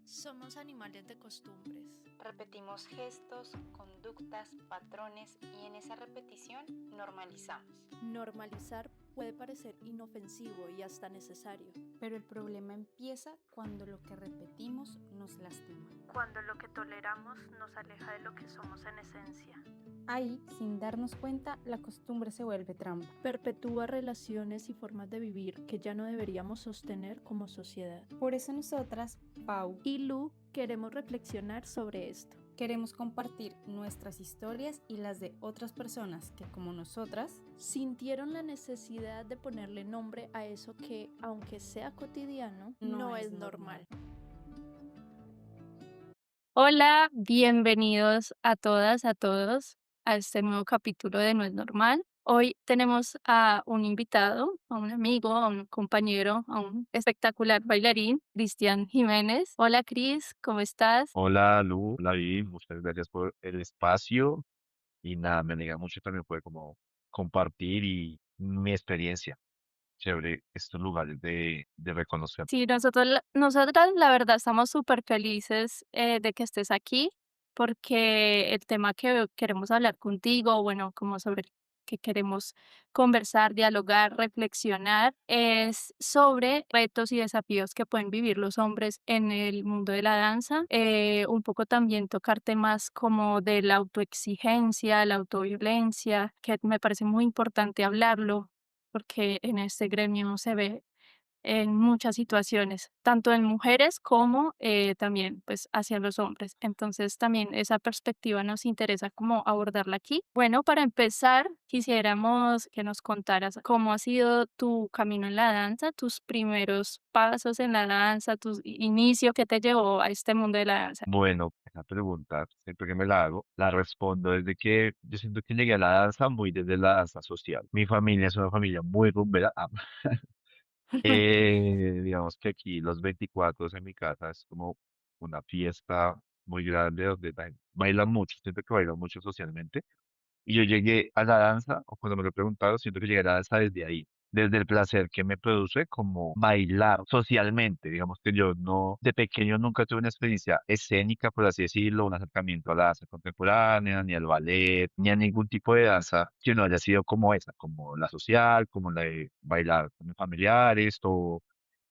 Somos animales de costumbres. Repetimos gestos, conductas, patrones y en esa repetición normalizamos. Normalizar puede parecer inofensivo y hasta necesario. Pero el problema empieza cuando lo que repetimos nos lastima. Cuando lo que toleramos nos aleja de lo que somos en esencia. Ahí, sin darnos cuenta, la costumbre se vuelve trampa. Perpetúa relaciones y formas de vivir que ya no deberíamos sostener como sociedad. Por eso nosotras, Pau, Y Lu, queremos reflexionar sobre esto. queremos compartir nuestras historias y las de otras personas que, como nosotras, Sintieron la necesidad de ponerle nombre a eso que, aunque sea cotidiano, no es normal. Hola, bienvenidos a todas, a todos a este nuevo capítulo de No es Normal. Hoy tenemos a un invitado, a un amigo, a un compañero, a un espectacular bailarín, Cristian Jiménez. Hola, Cris, ¿cómo estás? Hola Lu, hola Vivi, muchas gracias por el espacio y nada, me alegra mucho también poder como compartir y mi experiencia sobre estos lugares de reconocer. Sí, nosotras la verdad estamos súper felices de que estés aquí porque el tema que queremos hablar contigo, bueno, como sobre el que queremos conversar, dialogar, reflexionar, es sobre retos y desafíos que pueden vivir los hombres en el mundo de la danza. Un poco también tocar temas como de la autoexigencia, la autoviolencia, que me parece muy importante hablarlo porque en este gremio se ve en muchas situaciones, tanto en mujeres como también pues hacia los hombres. Entonces también esa perspectiva nos interesa como abordarla aquí. Bueno, para empezar, quisiéramos que nos contaras cómo ha sido tu camino en la danza, tus primeros pasos en la danza, tu inicio que te llevó a este mundo de la danza. Bueno, esa pregunta, siempre que me la hago, la respondo desde que yo siento que llegué a la danza muy desde la danza social. Mi familia es una familia muy rumbera. Digamos que aquí los 24 en mi casa es como una fiesta muy grande donde bailan mucho, siento que bailan mucho socialmente. Y yo llegué a la danza, o cuando me lo he preguntado, siento que llegué a la danza desde ahí, desde el placer que me produce como bailar socialmente. Digamos que yo no, de pequeño nunca tuve una experiencia escénica, por así decirlo, un acercamiento a la danza contemporánea, ni al ballet, ni a ningún tipo de danza que no haya sido como esa, como la social, como la de bailar con mis familiares, o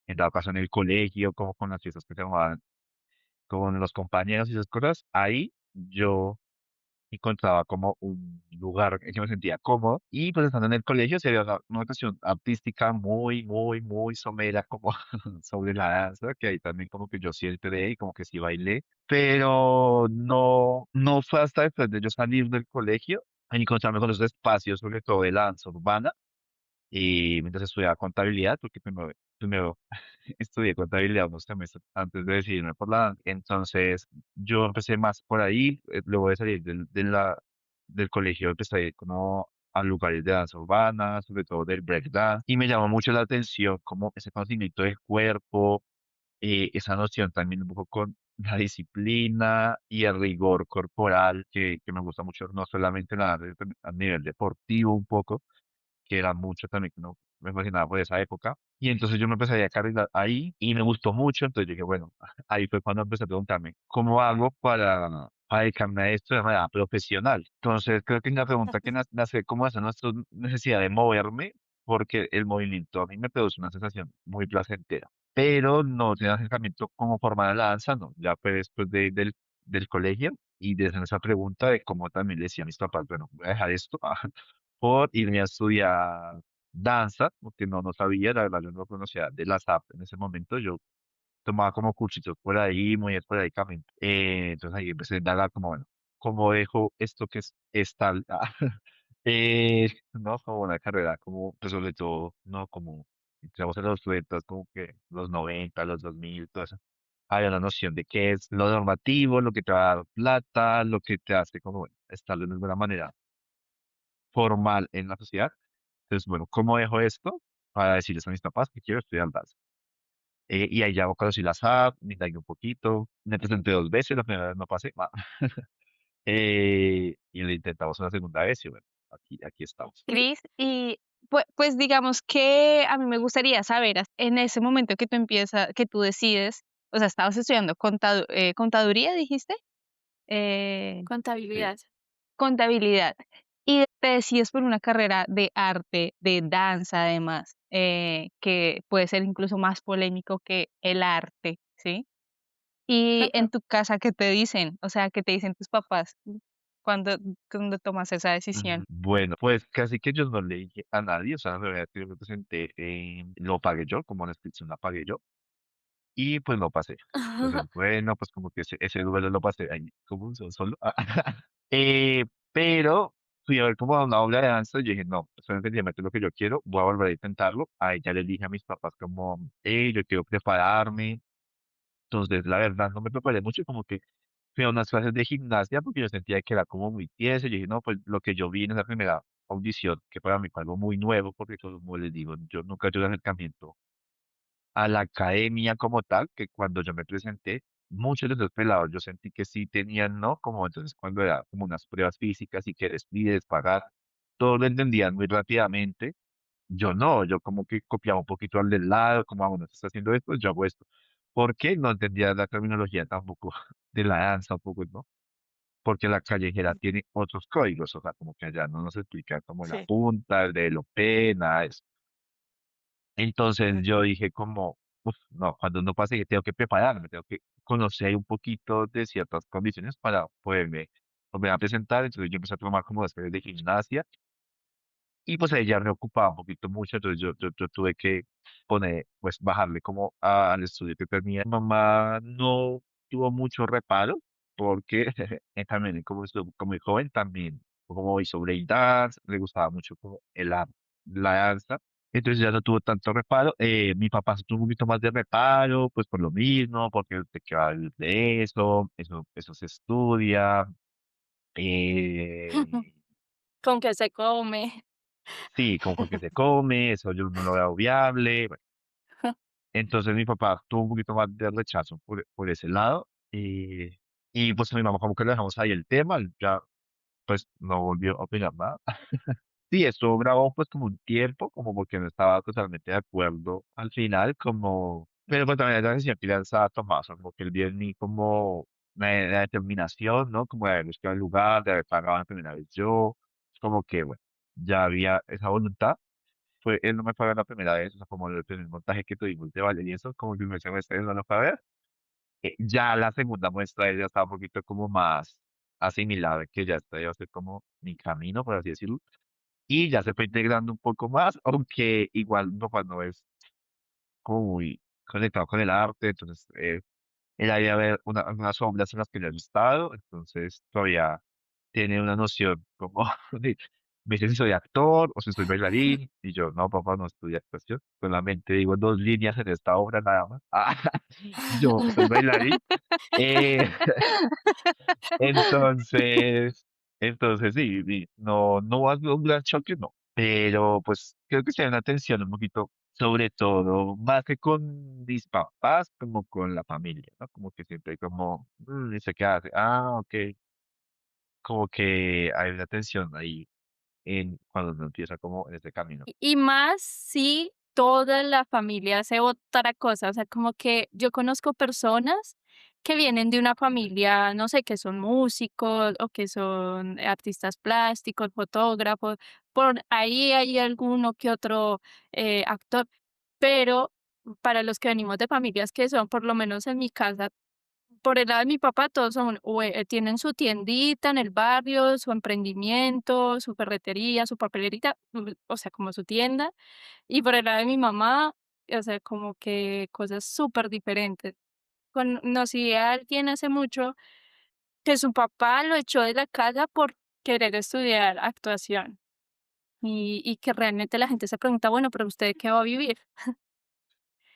en dado caso en el colegio, como con las fiestas que se llamaban con los compañeros y esas cosas. Ahí yo encontraba como un lugar en que me sentía cómodo y pues estando en el colegio sería una cuestión artística muy somera como sobre la danza, que ahí también como que yo sí entré y como que sí bailé, pero no fue hasta después de yo salir del colegio en encontrarme con esos espacios, sobre todo de la danza urbana, y mientras estudiaba contabilidad, porque primero estudié contabilidad unos semestres antes de decidirme por la danza. Entonces, yo empecé más por ahí, luego de salir del colegio, empecé a ir como a lugares de danza urbana, sobre todo del breakdance, y me llamó mucho la atención como ese conocimiento del cuerpo, esa noción también un poco con la disciplina y el rigor corporal que me gusta mucho, no solamente en la danza, sino a nivel deportivo un poco, que era mucho también que no me fascinaba por esa época. Y entonces yo me empecé a carrera ahí y me gustó mucho, entonces dije, bueno, ahí fue cuando empecé a preguntarme, ¿cómo hago para dedicarme a esto de manera profesional? Entonces creo que es una pregunta que nace como esa nuestra necesidad de moverme, porque el movimiento a mí me produce una sensación muy placentera, pero no tiene acercamiento como formal a la danza, no, ya fue después del colegio y desde esa pregunta de cómo también le decía a mis papás, bueno, voy a dejar esto por irme a estudiar danza, porque no sabía, la verdad, yo no conocía de las apps en ese momento, yo tomaba como cursitos por ahí, muy esporádicamente. Entonces ahí empecé a indagar como, bueno, ¿cómo dejo esto que es estable? No, como una carrera, como, pues sobre todo, no como, entramos en los 90, como que los 90, los 2000, todo eso. Había una noción de qué es lo normativo, lo que te va a dar plata, lo que te hace como, bueno, estable de alguna manera formal en la sociedad. Entonces, bueno, ¿cómo dejo esto? Para decirles a mis papás que quiero estudiar danza. Y ahí ya conocí la SAP, me indagué un poquito, me presenté 2 veces, la primera vez no pasé, y lo intentamos una segunda vez y bueno, aquí estamos. Cris, y pues digamos que a mí me gustaría saber en ese momento que tú empiezas, que tú decides o sea, estabas estudiando contaduría, dijiste, eh, Sí. Contabilidad. contabilidad, y te decides por una carrera de arte, de danza, además, que puede ser incluso más polémico que el arte, ¿sí? Y en tu casa, ¿qué te dicen? O sea, ¿qué te dicen tus papás cuando, cuando tomas esa decisión? Bueno, pues casi que yo no le dije a nadie, o sea, en realidad yo me presenté, lo pagué yo, como la inscripción la pagué yo, y pues no pasé. Entonces, bueno, pues como que ese duelo lo pasé ahí, como solo. Pero fui a ver como una obra de danza y yo dije, no, eso es definitivamente lo que yo quiero, voy a volver a intentarlo. Ahí ya le dije a mis papás como, yo quiero prepararme. Entonces, la verdad, no me preparé mucho, como que fui a unas clases de gimnasia porque yo sentía que era como muy tieso. Yo dije, no, pues lo que yo vi en esa primera audición, que para mí fue algo muy nuevo, porque como les digo, yo nunca tuve acercamiento a la academia como tal, que cuando yo me presenté, muchos de los pelados yo sentí que sí tenían, ¿no? Como entonces cuando era como unas pruebas físicas y que despides, pagar, todo lo entendían muy rápidamente. Yo no, yo como que copiaba un poquito al del lado, como, ah, bueno, tú estás haciendo esto, yo hago esto. ¿Por qué? No entendía la terminología tampoco de la danza, un poco, ¿no? Porque la callejera tiene otros códigos, o sea, como que allá no nos explica como la Sí. punta, el de lo nada de eso. Entonces yo dije como, uf, no, cuando uno pase que tengo que prepararme, tengo que conocer un poquito de ciertas condiciones para poderme volver a presentar. Entonces yo empecé a tomar como después de gimnasia y pues ella me ocupaba un poquito mucho, entonces yo tuve que poner, pues bajarle como al estudio que tenía. Mi mamá no tuvo mucho reparo porque también como estuvo como muy joven, también como hizo breakdance, le gustaba mucho como la danza, entonces ya no tuvo tanto reparo. Mi papá sí tuvo un poquito más de reparo, pues por lo mismo, porque te queda de eso se estudia. eh, ¿Con qué se come? Sí, como con que se come, eso yo no lo veo viable. Bueno, entonces mi papá tuvo un poquito más de rechazo por ese lado. Y pues a mi mamá como que le dejamos ahí el tema, ya pues no volvió a opinar nada. Sí, estuvo bravo pues como un tiempo, como porque no estaba totalmente de acuerdo al final, como, pero pues también la decisión que ya estaba tomada, o sea, como que él vio en mí como la determinación, ¿no? Como de haber buscado el lugar, de haber pagado la primera vez yo, como que bueno, ya había esa voluntad. Fue, él no me pagó la primera vez, o sea, como el primer montaje que tuvimos de baile y eso, como el primer semestre él no lo fue a ver. Ya la segunda muestra él ya estaba un poquito como más asimilado, que ya está, iba a ser como mi camino, por así decirlo, y ya se fue integrando un poco más, aunque igual mi papá no es como muy conectado con el arte, entonces él había ver unas obras en las que le ha gustado, entonces todavía tiene una noción como de, me dice si soy actor o si soy bailarín, y yo, no, papá, no estudio actuación, solamente digo dos líneas en esta obra nada más. Yo soy bailarín. Eh, entonces sí, no ha sido un gran choque, no, pero pues creo que se da una tensión un poquito, sobre todo, más que con mis papás, como con la familia, ¿no? Como que siempre hay como, ¿y se qué hace? Ah, ok, como que hay una tensión ahí cuando uno empieza como en este camino. Y más si toda la familia hace otra cosa, o sea, como que yo conozco personas que vienen de una familia, no sé, que son músicos o que son artistas plásticos, fotógrafos, por ahí hay alguno que otro actor, pero para los que venimos de familias que son, por lo menos en mi casa, por el lado de mi papá, todos son, o, tienen su tiendita en el barrio, su emprendimiento, su ferretería, su papelerita, o sea, como su tienda. Y por el lado de mi mamá, o sea, como que cosas súper diferentes. Conocí a alguien hace mucho que su papá lo echó de la casa por querer estudiar actuación. Y que realmente la gente se pregunta, bueno, pero ¿usted de qué va a vivir?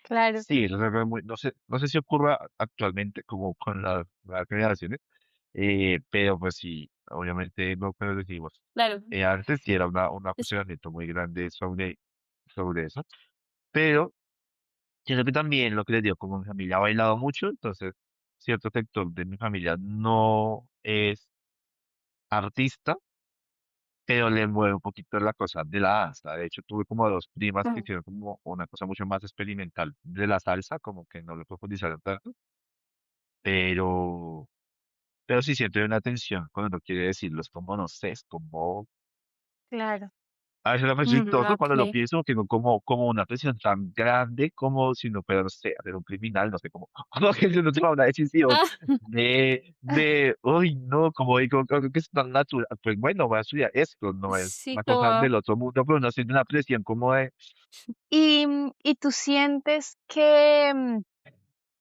Claro. Sí, eso se ve muy, no sé si ocurra actualmente como con las nuevas generaciones, pero pues sí, obviamente lo que nos decimos. Claro, Antes sí era un es cuestionamiento muy grande sobre eso, pero siento que también lo que les digo, como mi familia ha bailado mucho, entonces cierto sector de mi familia no es artista, pero le mueve un poquito la cosa de la danza. De hecho, tuve como dos primas que Mm. hicieron como una cosa mucho más experimental de la salsa, como que no lo profundizaron tanto, pero, pero sí siento una tensión cuando no quiere decirlo, es como, no sé, es como, Claro. a veces me Mm, chistoso cuando lo ok. pienso, tengo como una presión tan grande como si no fuera, no sé, ser un criminal, no sé, como, como que si no toma una decisión Ah, uy, no, como digo, creo que es tan natural, pues bueno, voy a estudiar esto, no es sí, una cosa como del otro mundo, pero no siento una presión como de, Y tú sientes que,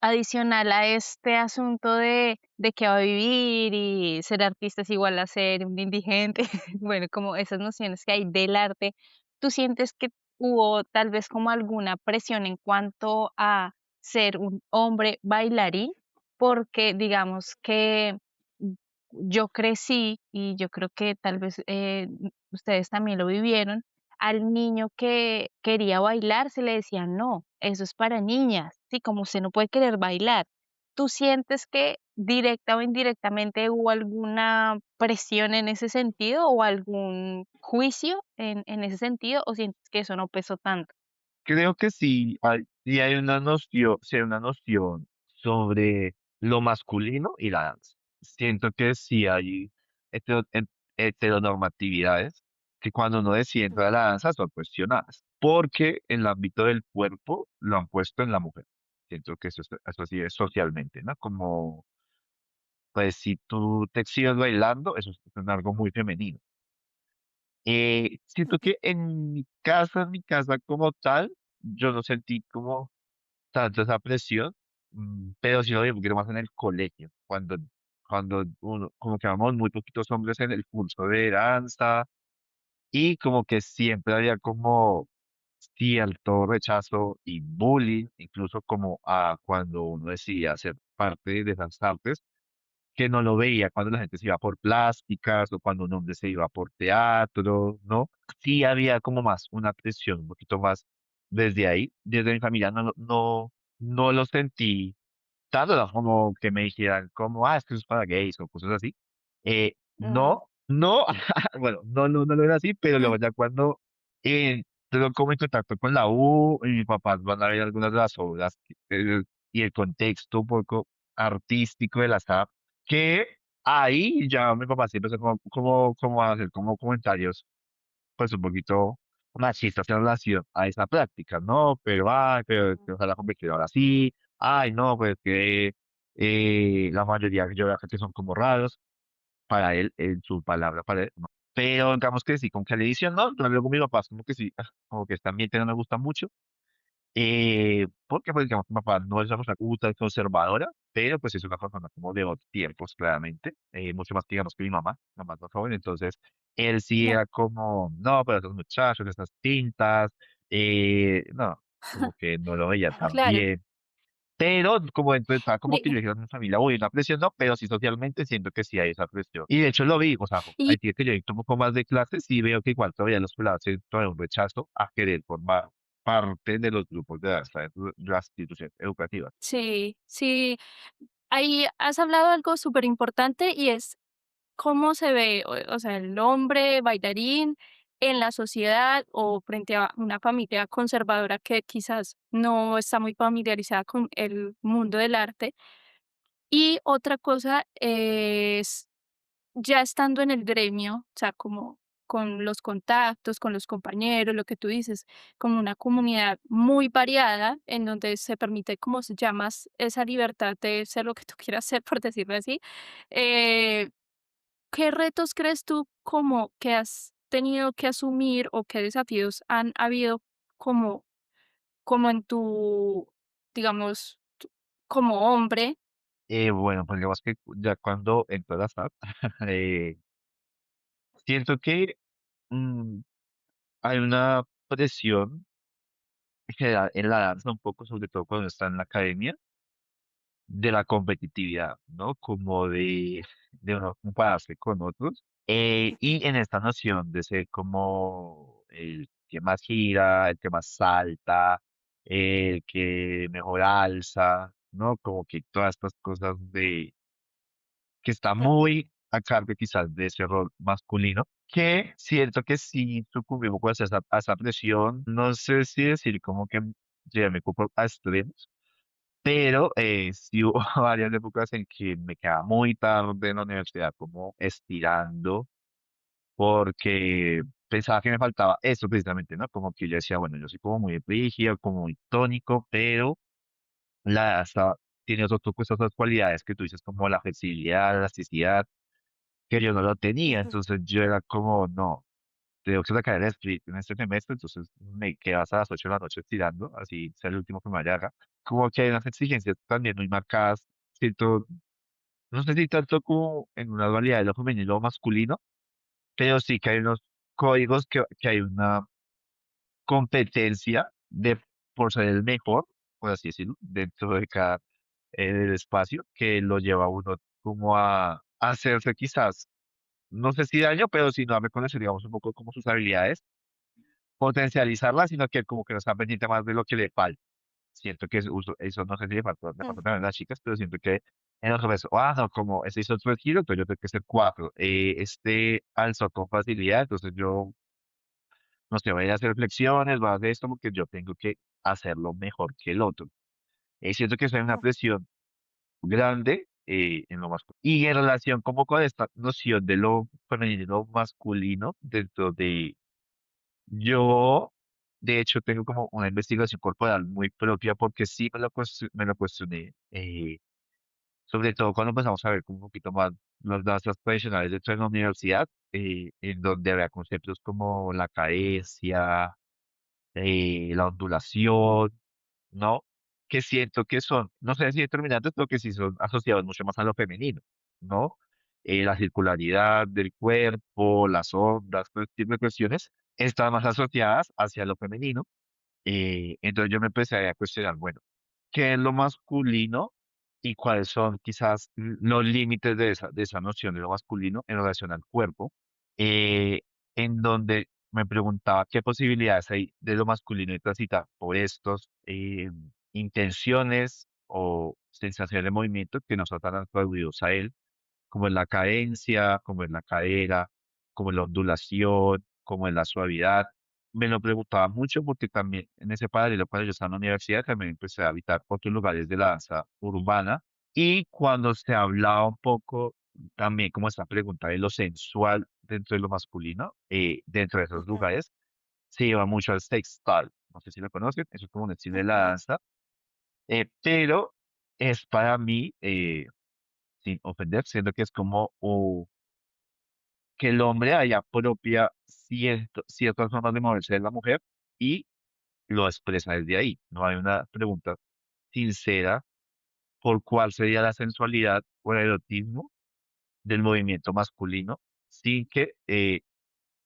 adicional a este asunto de que va a vivir y ser artista es igual a ser un indigente, bueno, como esas nociones que hay del arte, ¿tú sientes que hubo tal vez como alguna presión en cuanto a ser un hombre bailarín? Porque digamos que mm, yo crecí y yo creo que tal vez ustedes también lo vivieron, al niño que quería bailar se le decía: "No, eso es para niñas", ¿sí? Como usted no puede querer bailar. ¿Tú sientes que directa o indirectamente hubo alguna presión en ese sentido o algún juicio en ese sentido, o sientes que eso no pesó tanto? creo que sí hay una noción, sí hay una noción sobre lo masculino y la danza. Siento que sí hay heteronormatividades que cuando uno decide entrar a la danza son cuestionadas, porque en el ámbito del cuerpo lo han puesto en la mujer. Siento que eso sí es socialmente, ¿no? Como, pues si tú te exhibes bailando, eso es algo muy femenino. Siento que en mi casa como tal, yo no sentí como tanto esa presión, pero sí lo vi un poquito más en el colegio, cuando uno, como que éramos muy poquitos hombres en el curso de danza y como que siempre había como cierto rechazo y bullying, incluso como a cuando uno decidía ser parte de esas artes que no lo veía cuando la gente se iba por plásticas o cuando un hombre se iba por teatro, ¿no? Sí había como más una presión, un poquito más desde ahí, desde mi familia no lo sentí tanto, era como que me dijeran como, es que eso es para gays o cosas así. Mm, No, bueno, no lo era así, pero luego ya cuando entró como en contacto con la U, y mis papás van a ver algunas de las obras y el contexto un poco artístico de las SAP, que ahí ya mi papá sí empezó como a hacer como comentarios, pues un poquito machistas en relación a esa práctica, ¿no? Pero, ay, pero que ojalá convirtiera ahora sí, ay, no, pues que la mayoría que yo veo acá que son como raros, para él, en su palabra, para él, no. Pero digamos que sí, como que le dicen, no, luego con mis papás, como que sí, como que este ambiente no me gusta mucho, porque pues digamos que mi papá no es una persona ultra conservadora, pero pues es una persona como de otros tiempos, claramente, mucho más que digamos que mi mamá es más joven, entonces él sí claro, era como, no, pero esos muchachos, esas tintas, no, como que no lo veía tan claro. bien. Pero como dentro de estaba como que yo Y, dije a mi familia, uy, una presión no, pero sí socialmente siento que sí hay esa presión. Y de hecho lo vi, o sea, y hay días que yo tomo un poco más de clases y veo que igual todavía los pelados tienen todavía un rechazo a querer formar parte de los grupos de danza de las instituciones educativas. sí, sí, ahí has hablado algo súper importante y es cómo se ve, o sea, el hombre bailarín en la sociedad o frente a una familia conservadora que quizás no está muy familiarizada con el mundo del arte. Y otra cosa es ya estando en el gremio, o sea, como con los contactos, con los compañeros, lo que tú dices, como una comunidad muy variada en donde se permite, como se llamas, esa libertad de ser lo que tú quieras ser, por decirlo así. eh, ¿Qué retos crees tú como que has tenido que asumir o qué desafíos han habido como, como en tu, digamos, como hombre? Bueno, pues digamos que ya cuando entró a la SAP, eh, siento que mm, hay una presión general en la danza un poco, sobre todo cuando está en la academia de la competitividad, ¿no? Como de uno compararse con otros. Y en esta noción de ser como el que más gira, el que más salta, el que mejor alza, ¿no? Como que todas estas cosas de que está Mm, muy a cargo quizás de ese rol masculino. que siento que sí sucumbí un poco a esa presión. No sé si decir como que llegué a mi cuerpo a extremos, pero sí hubo varias épocas en que me quedaba muy tarde en la universidad, como estirando, porque pensaba que me faltaba eso precisamente, ¿no? Como que yo decía, bueno, yo soy como muy rígido, como muy tónico, pero la hasta tiene otras cualidades que tú dices, como la flexibilidad, la elasticidad, que yo no lo tenía. Ujú. Entonces yo era como, no, tengo que sacar el split en este semestre, entonces me quedo hasta las 8 de la noche estirando, así sea el último que me haga. Como que hay unas exigencias también muy marcadas, siento, no sé si tanto como en una dualidad de lo femenino y lo masculino, pero sí que hay unos códigos que hay una competencia de por ser el mejor, por así decirlo, dentro de cada del espacio, que lo lleva a uno como a hacerse quizás, no sé si daño, pero si no a reconocer, digamos, un poco como sus habilidades, potencializarlas, sino que como que no está pendiente más de lo que le falta. Siento que eso no sé si le pasa también a las chicas, pero siento que en los hombres, no, como este hizo 3 kilos, entonces yo tengo que ser 4. Este alzó con facilidad, entonces yo, no sé, voy a hacer flexiones, voy a hacer esto porque yo tengo que hacerlo mejor que el otro. Siento que eso es una presión grande en lo masculino. Y en relación como con esta noción de lo femenino y lo masculino, dentro de yo, de hecho, tengo como una investigación corporal muy propia porque sí me lo cuestioné, sobre todo cuando empezamos a ver como un poquito más las danzas tradicionales dentro de la universidad, en donde había conceptos como la cadencia, la ondulación, ¿no? Que siento que son, no sé si determinantes, pero que sí son asociados mucho más a lo femenino, ¿no? La circularidad del cuerpo, las ondas, todo este tipo de cuestiones están más asociadas hacia lo femenino. Entonces yo me empecé a cuestionar, bueno, ¿qué es lo masculino y cuáles son quizás los límites de esa noción de lo masculino en relación al cuerpo? Eh, en donde me preguntaba qué posibilidades hay de lo masculino de transitar por estos intenciones o sensaciones de movimiento que nos están atribuidos a él, como en la cadencia, como en la cadera, como en la ondulación, como en la suavidad. Me lo preguntaba mucho porque también en ese paralelo, cuando yo estaba en la universidad, también empecé a habitar otros lugares de la danza urbana. Y cuando se hablaba un poco también como esta pregunta de lo sensual dentro de lo masculino, dentro de esos Ujú. lugares, se iba mucho al sextal. No sé si lo conocen, eso es como un estilo de la Ujú. danza, pero es para mí, sin ofender, siento que es como que el hombre ahí apropia ciertas formas de moverse de la mujer y lo expresa desde ahí. No hay una pregunta sincera por cuál sería la sensualidad o el erotismo del movimiento masculino sin que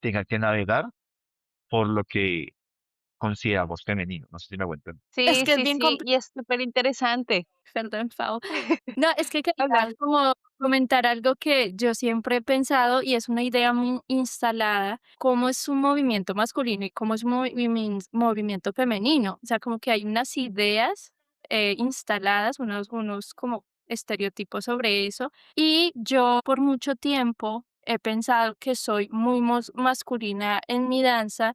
tenga que navegar por lo que consideramos femenino. No sé si me aguantan. Es Sí, que es sí, bien sí, complejo. y es súper interesante. Perdón, Pau. No, es que quería Hablar. como comentar algo que yo siempre he pensado y es una idea muy instalada, cómo es un movimiento masculino y cómo es un movimiento femenino. O sea, como que hay unas ideas instaladas, unos como estereotipos sobre eso. Y yo por mucho tiempo he pensado que soy muy masculina en mi danza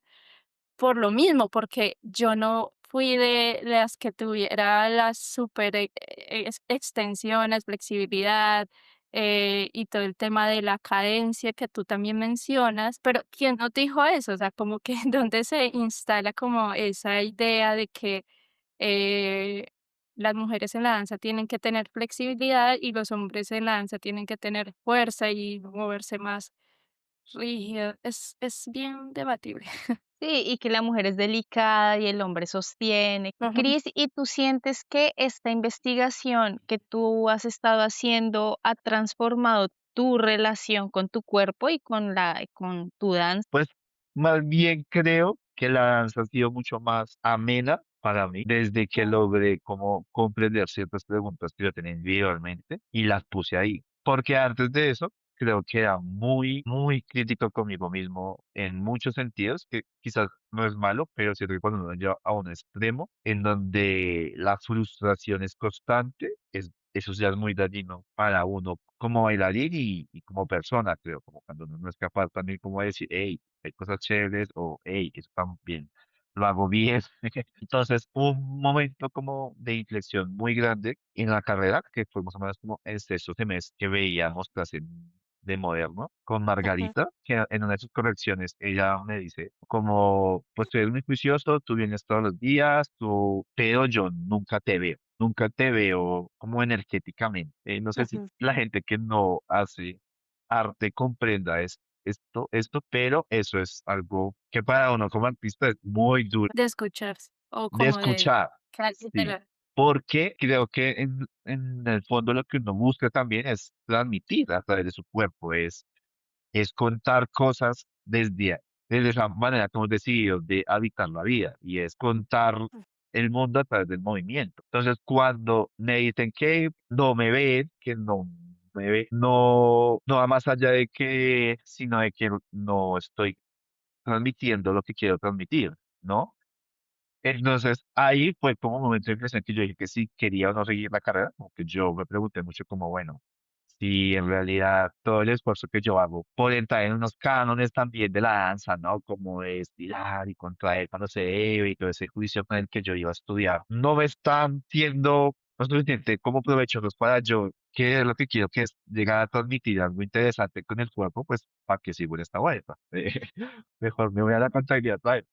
por lo mismo, porque yo no fui de las que tuviera las super extensiones, flexibilidad y todo el tema de la cadencia que tú también mencionas, pero ¿quién no te dijo eso? O sea, como que donde se instala como esa idea de que eh, las mujeres en la danza tienen que tener flexibilidad y los hombres en la danza tienen que tener fuerza y moverse más rígido. Es bien debatible. Sí, y que la mujer es delicada y el hombre sostiene. Cris, ¿y tú sientes que esta investigación que tú has estado haciendo ha transformado tu relación con tu cuerpo y con tu danza? Pues más bien creo que la danza ha sido mucho más amena para mí desde que logré como comprender ciertas preguntas que yo tenía individualmente y las puse ahí. Porque antes de eso creo que era muy, muy crítico conmigo mismo en muchos sentidos, que quizás no es malo, pero siento que cuando uno llega a un extremo en donde la frustración es constante, eso ya es muy dañino para uno como bailarín y como persona, creo, como cuando uno no es capaz también como de decir, hey, hay cosas chéveres o hey, eso también lo hago bien. Entonces, un momento como de inflexión muy grande en la carrera, que fue más o menos como el sexto semestre que veíamos clase de moderno con Ujú, Margarita, que en una de sus correcciones ella me dice como, pues tú eres muy juicioso, tú vienes todos los días, pero yo nunca te veo como energéticamente. No sé si ujú, la gente que no hace arte comprenda esto, pero eso es algo que para uno como artista es muy duro De escucharse o de como de escuchar. Sí, literal. porque creo que en el fondo lo que uno busca también es transmitir a través de su cuerpo, es contar cosas desde esa manera que hemos decidido de habitar la vida, y es contar el mundo a través del movimiento. Entonces, cuando me dicen que no me ven, que no me ve, no va más allá de que, sino de que no estoy transmitiendo lo que quiero transmitir, ¿no? Entonces, ahí fue como un momento de inflexión que yo dije que sí quería o no seguir la carrera, como que yo me pregunté mucho como, bueno, si en realidad todo el esfuerzo que yo hago por entrar en unos cánones también de la danza, ¿no? Como de estirar y contraer cuando se debe y todo ese juicio con el que yo iba a estudiar, no me están siendo lo suficiente como provechosos para yo, que es lo que quiero, que es llegar a transmitir algo interesante con el cuerpo, pues, ¿para qué sigo en esta vuelta? Mejor me voy a la contabilidad otra vez.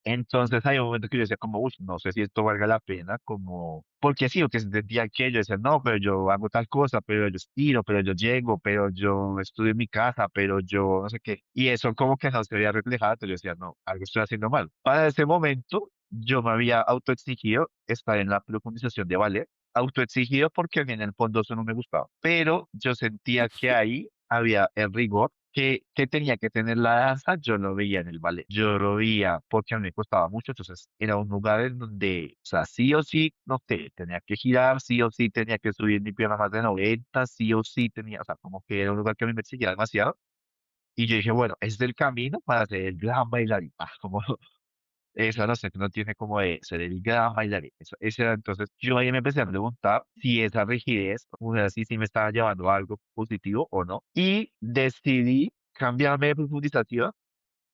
Entonces hay un momento que yo decía como, uy, no sé si esto valga la pena, como, porque sí, o que sentía que yo decía, no, pero yo hago tal cosa, pero yo estiro, pero yo llego, pero yo estudio en mi casa, pero yo no sé qué. Y eso como que no se veía reflejado, entonces yo decía, no, algo estoy haciendo mal. Para ese momento, yo me había autoexigido estar en la profundización de ballet, autoexigido porque a mí en el fondo eso no me gustaba, pero yo sentía que ahí había el rigor que tenía que tener la danza, yo lo veía en el ballet. Yo lo veía porque a mí me costaba mucho, entonces era un lugar en donde, o sea, sí o sí, no sé, tenía que girar, sí o sí tenía que subir mi pierna más de 90, sí o sí tenía, o sea, como que era un lugar que a mí me exigía demasiado. Y yo dije, bueno, este es el camino para ser el gran bailarín. Como esa no sé, no tiene como de ser el gran bailarín. Ese era, entonces yo ahí me empecé a preguntar si esa rigidez, o sea, si me estaba llevando a algo positivo o no. Y decidí cambiarme de profundización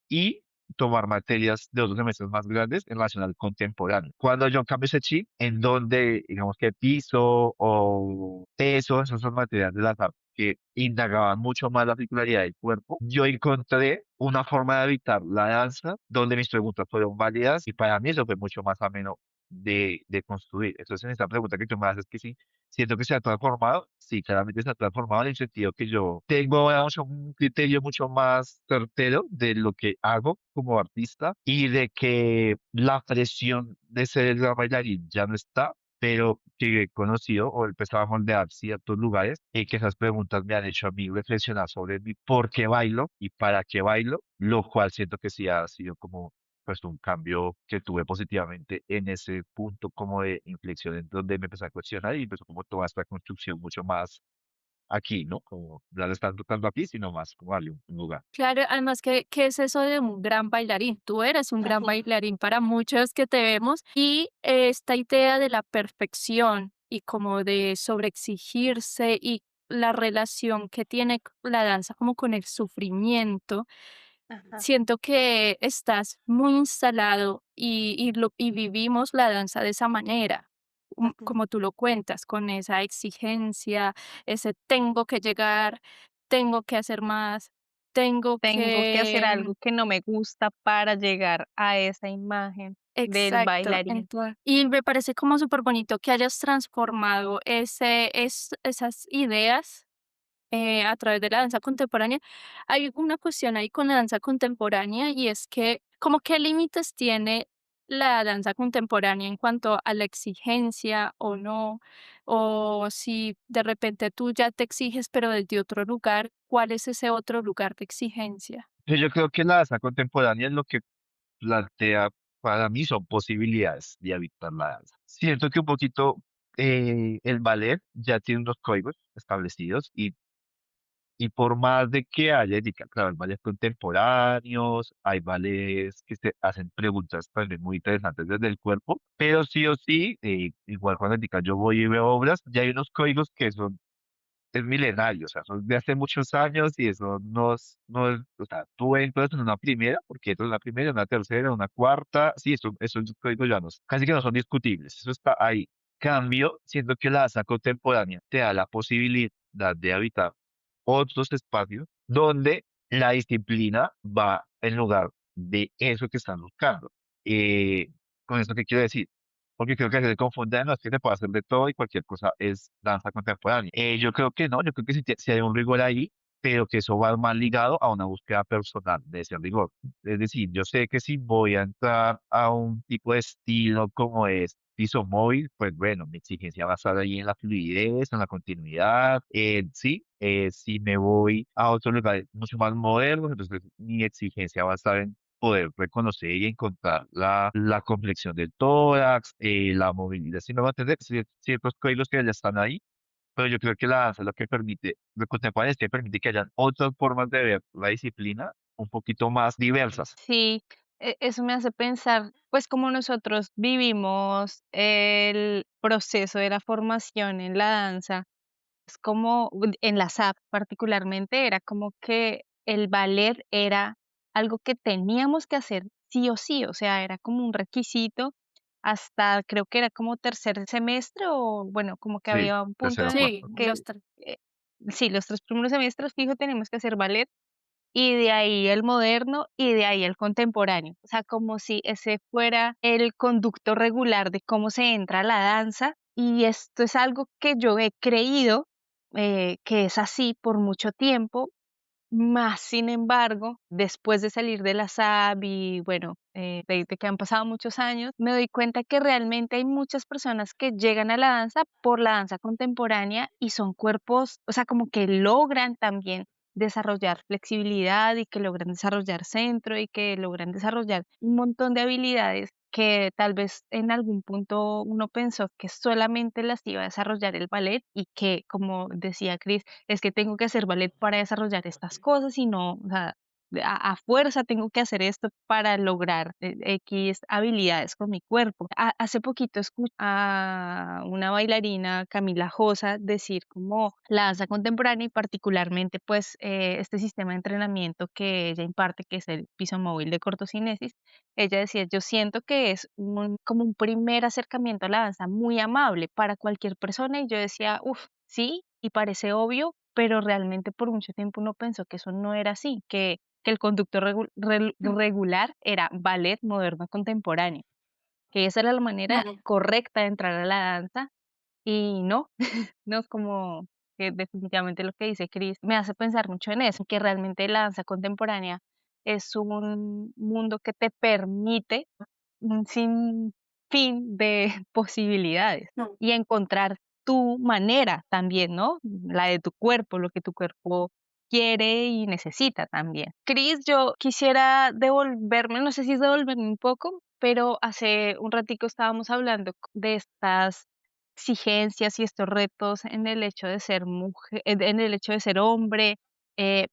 y tomar materias de otros semestres más grandes en nacional contemporáneo. Cuando yo cambio ese chip, en donde, digamos que piso o peso, esas son materias de las artes que indagaban mucho más la articularidad del cuerpo, yo encontré una forma de evitar la danza donde mis preguntas fueron válidas y para mí eso fue mucho más ameno de construir. Entonces, en esta pregunta que tú me haces, que sí, siento que se ha transformado, sí, claramente se ha transformado en el sentido que yo tengo, digamos, un criterio mucho más certero de lo que hago como artista y de que la presión de ser el gran bailarín ya no está, pero que he conocido o he empezado a moldear ciertos lugares y que esas preguntas me han hecho a mí reflexionar sobre mi por qué bailo y para qué bailo, lo cual siento que sí ha sido como pues un cambio que tuve positivamente en ese punto como de inflexión en donde me empecé a cuestionar y empezó como toda esta construcción mucho más aquí, ¿no? Como ya no están tocando aquí, sino más como darle un lugar. Claro, además, ¿qué es eso de un gran bailarín? Tú eres un gran ujú, bailarín para muchos que te vemos y esta idea de la perfección y como de sobreexigirse y la relación que tiene la danza como con el sufrimiento, ajá, siento que estás muy instalado y vivimos la danza de esa manera, ujú. como tú lo cuentas, con esa exigencia, ese tengo que llegar, tengo que hacer más, tengo Tengo que hacer que algo que no me gusta para llegar a esa imagen del exacto, bailarín. y me parece como súper bonito que hayas transformado esas ideas a través de la danza contemporánea. Hay una cuestión ahí con la danza contemporánea y es que, como qué límites tiene la danza contemporánea en cuanto a la exigencia o no, o si de repente tú ya te exiges, pero desde otro lugar, ¿cuál es ese otro lugar de exigencia? Yo creo que la danza contemporánea es lo que plantea, para mí son posibilidades de habitar la danza. Siento que un poquito el ballet ya tiene unos códigos establecidos y Y por más de que haya, claro, hay ballets contemporáneos, hay ballets que se hacen preguntas también muy interesantes desde el cuerpo, pero sí o sí, igual cuando yo voy y veo obras, ya hay unos códigos que son es milenario, o sea, son de hace muchos años y eso o sea, tú entras en una primera, porque entras en una primera, una tercera, una cuarta, sí, esos códigos ya no, casi que no son discutibles, eso está ahí. Cambio, siento que la danza contemporánea te da la posibilidad de habitar otros espacios donde la disciplina va en lugar de eso que están buscando. Eh, ¿Con eso qué quiero decir? Porque creo que se confunden, no es que se puede hacer de todo y cualquier cosa es danza contemporánea. Yo creo que no, yo creo que sí hay un rigor ahí, pero que eso va más ligado a una búsqueda personal de ese rigor. Es decir, yo sé que si voy a entrar a un tipo de estilo como es piso móvil, pues bueno, mi exigencia va a estar ahí en la fluidez, en la continuidad, sí. Si me voy a otro lugar mucho más moderno, entonces mi exigencia va a estar en poder reconocer y encontrar la complexión del tórax, la movilidad, si me va a entender, ciertos códigos que ya están ahí, pero yo creo que la danza lo que permite, lo contemporáneo es que permite que hayan otras formas de ver la disciplina un poquito más diversas. Sí, eso me hace pensar, pues como nosotros vivimos el proceso de la formación en la danza, es como en la SAP particularmente, era como que el ballet era algo que teníamos que hacer sí o sí, o sea, era como un requisito hasta creo que era como tercer semestre o bueno, como que Sí, había un punto tercero, en Sí, cuarto. que los tres. eh, sí, los 3 primeros semestres fijo tenemos que hacer ballet y de ahí el moderno y de ahí el contemporáneo. O sea, como si ese fuera el conducto regular de cómo se entra a la danza. Y esto es algo que yo he creído que es así por mucho tiempo, más sin embargo, después de salir de la SAB y bueno, de que han pasado muchos años, me doy cuenta que realmente hay muchas personas que llegan a la danza por la danza contemporánea y son cuerpos, o sea, como que logran también desarrollar flexibilidad y que logran desarrollar centro y que logran desarrollar un montón de habilidades que tal vez en algún punto uno pensó que solamente las iba a desarrollar el ballet y que, como decía Cris, es que tengo que hacer ballet para desarrollar estas cosas y no, o sea, a fuerza tengo que hacer esto para lograr X habilidades con mi cuerpo. Hace poquito escuché a una bailarina, Camila Josa, decir como la danza contemporánea y particularmente pues este sistema de entrenamiento que ella imparte, que es el piso móvil de cortocinesis. Ella decía, yo siento que es como un primer acercamiento a la danza muy amable para cualquier persona y yo decía, uff, sí, y parece obvio, pero realmente por mucho tiempo uno pensó que eso no era así, que el conducto regular era ballet moderno contemporáneo, que esa era la manera Mm. correcta de entrar a la danza y no, no es como que definitivamente lo que dice Chris me hace pensar mucho en eso, que realmente la danza contemporánea es un mundo que te permite un sinfín de posibilidades No. y encontrar tu manera también, ¿no? La de tu cuerpo, lo que tu cuerpo quiere y necesita también. Cris, yo quisiera devolverme, no sé si es devolverme un poco, pero hace un ratico estábamos hablando de estas exigencias y estos retos en el hecho de ser mujer, en el hecho de ser hombre,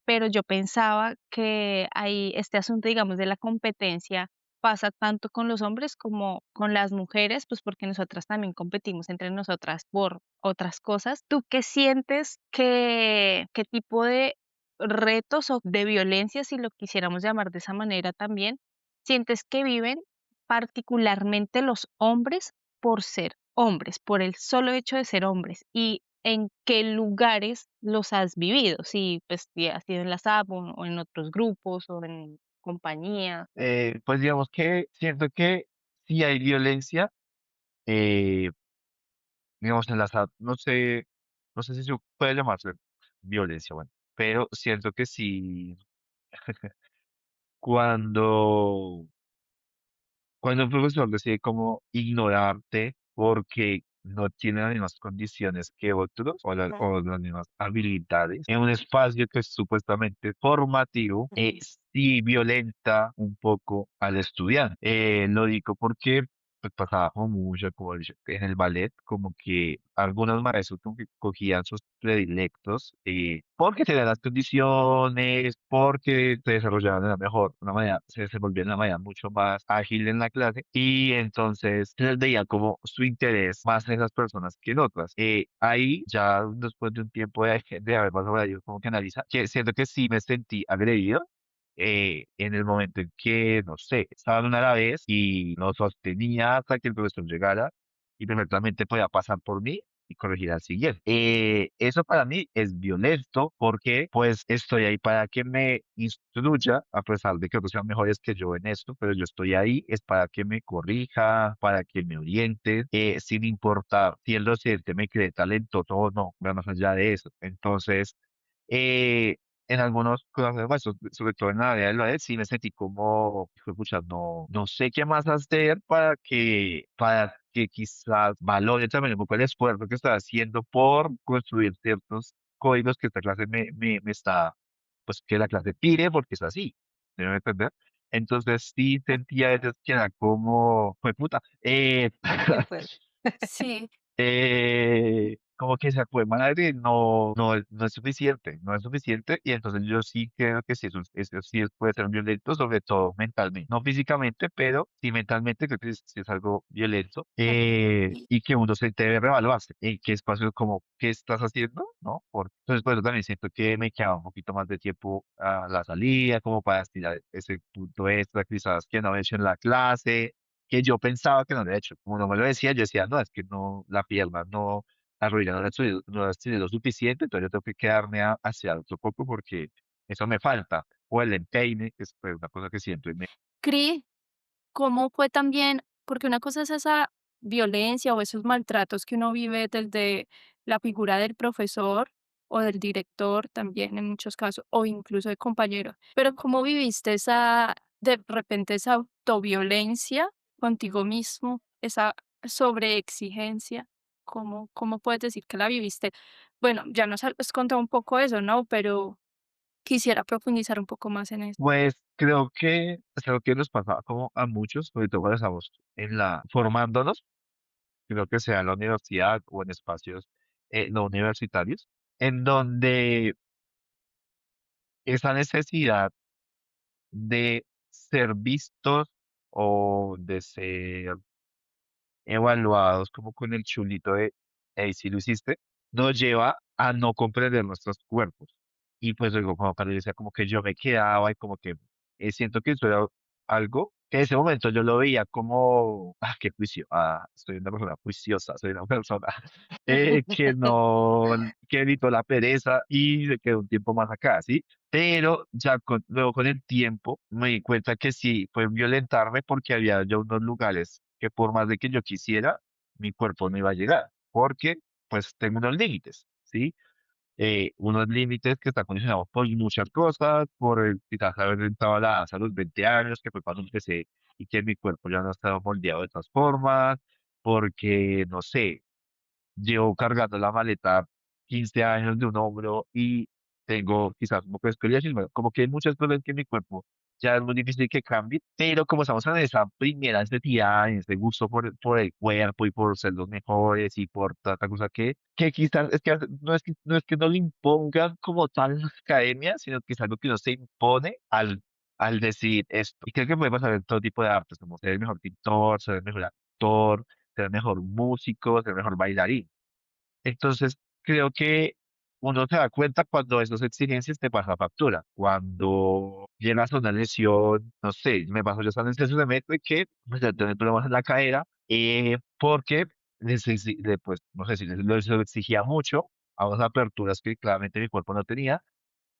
pero yo pensaba que hay este asunto, digamos, de la competencia pasa tanto con los hombres como con las mujeres, pues porque nosotras también competimos entre nosotras por otras cosas. ¿Tú qué sientes qué tipo de retos o de violencia, si lo quisiéramos llamar de esa manera también, sientes que viven particularmente los hombres por ser hombres, por el solo hecho de ser hombres? ¿Y en qué lugares los has vivido? Si pues si has sido en la SAP o en otros grupos o en compañías. Pues digamos que siento que si hay violencia, eh, digamos en no sé si se puede llamarse violencia, bueno, pero siento que sí, cuando cuando un profesor decide como ignorarte porque no tiene las mismas condiciones que otros o las mismas habilidades en un espacio que es supuestamente formativo, sí violenta un poco al estudiante. Lo digo porque pues pasaba como mucho, como en el ballet, como que algunos maestros como que cogían sus predilectos porque tenían las condiciones, porque se desarrollaban de la mejor, una manera, se desenvolvían de una manera mucho más ágil en la clase y entonces se les veía como su interés más en esas personas que en otras. Ahí ya después de un tiempo de haber pasado por ahí, como que analiza, que siento que sí me sentí agredido en el momento en que, no sé, estaba en una a la vez y no sostenía hasta que el profesor llegara y perfectamente podía pasar por mí y corregir al siguiente. Eso para mí es violento porque pues estoy ahí para que me instruya, a pesar de que otros sean mejores que yo en esto, pero yo estoy ahí es para que me corrija, para que me oriente, sin importar si el docente me cree talentoso o no, va más allá de eso. Entonces, eh, en algunos casos, pues, sobre todo en la área de la sí me sentí como, hijo de pucha, no sé qué más hacer para que quizás valore también un poco el esfuerzo que estoy haciendo por construir ciertos códigos que esta clase me está, pues que la clase pide porque es así, ¿me voy a entender? Entonces sí sentía a veces que era como, fue puta, Qué fuerte. Sí, como que se fue madre, no es suficiente, no es suficiente, y entonces yo sí creo que sí, eso sí puede ser violento, sobre todo mentalmente, no físicamente, pero sí mentalmente creo que sí es algo violento, Claro. y que uno se debe reevaluarse en qué espacio, como, ¿qué estás haciendo? ¿No? Entonces, pues yo también siento que me quedaba un poquito más de tiempo a la salida, como para estirar ese punto extra, quizás que no he hecho en la clase, que yo pensaba que no lo había hecho. Como no me lo decía, yo decía, no, es que no, la pierna no, la rodilla no la estudié lo suficiente, entonces yo tengo que quedarme hacia otro poco porque eso me falta. O el empeine, que es pues, una cosa que siempre me... Cris, ¿cómo fue también? Porque una cosa es esa violencia o esos maltratos que uno vive desde la figura del profesor o del director también en muchos casos, o incluso de compañeros. Pero ¿cómo viviste esa, de repente, esa autoviolencia contigo mismo, esa sobreexigencia? ¿Cómo puedes decir que la viviste? Bueno, ya nos has contado un poco eso, ¿no? Pero quisiera profundizar un poco más en eso. Pues creo que es algo que nos pasa como a muchos, sobre todo cuando estamos formándonos, creo que sea en la universidad o en espacios no universitarios, en donde esa necesidad de ser vistos o de ser evaluados como con el chulito de, hey, si lo hiciste, nos lleva a no comprender nuestros cuerpos. Y pues luego, como cuando yo decía, como que yo me quedaba y como que siento que eso era algo que en ese momento yo lo veía como, ah, qué juicio, ah, soy una persona juiciosa, soy una persona que no, que evitó la pereza y se quedó un tiempo más acá, ¿sí? Pero ya luego con el tiempo me di cuenta que sí fue violentarme porque había ya unos lugares que por más de que yo quisiera, mi cuerpo no iba a llegar, porque pues tengo unos límites, ¿sí? Unos límites que están condicionados por muchas cosas, por el quizás haber entrado a la danza a los 20 años, que fue cuando empecé y que mi cuerpo ya no estaba moldeado de otras formas, porque, no sé, llevo cargando la maleta 15 años de un hombro y tengo quizás un poco de escoliosis, bueno, como que hay muchas cosas que en mi cuerpo ya es muy difícil que cambie, pero como estamos en esa primera necesidad, en ese gusto por el cuerpo y por ser los mejores y por tanta cosa que quizás es que no es que no lo impongan como tal en las academias, sino que es algo que no se impone al decir esto. Y creo que puede pasar en todo tipo de artes, como ser el mejor pintor, ser el mejor actor, ser el mejor músico, ser el mejor bailarín. Entonces, creo que uno se da cuenta cuando esas exigencias te pasan factura. Cuando llegas a una lesión, no sé, me pasó yo estando en sexto semestre que pues, ya tenía problemas en la cadera, porque pues, no sé si lo exigía mucho a unas aperturas que claramente mi cuerpo no tenía.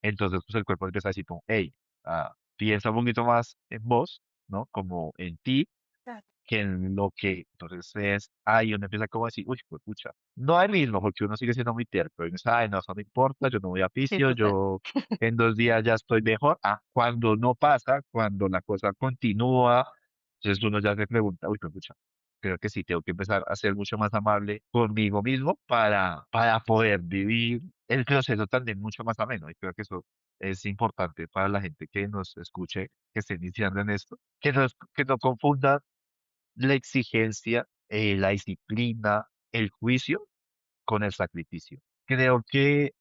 Entonces, pues el cuerpo empieza a decir como, hey, piensa un poquito más en vos, ¿no? Como en ti Claro. que en lo que entonces es, ahí uno empieza como a decir, uy, pues pucha, no es mismo, porque uno sigue siendo muy terco, y dice, ay, no, eso no importa, yo no voy a Sí, fisio, total. yo en 2 días ya estoy mejor. Cuando no pasa, cuando la cosa continúa, entonces uno ya se pregunta, uy, pues pucha, creo que sí, tengo que empezar a ser mucho más amable conmigo mismo para poder vivir el proceso también mucho más ameno, y creo que eso es importante para la gente que nos escuche, que esté iniciando en esto, que no confunda la exigencia, la disciplina, el juicio con el sacrificio. Creo que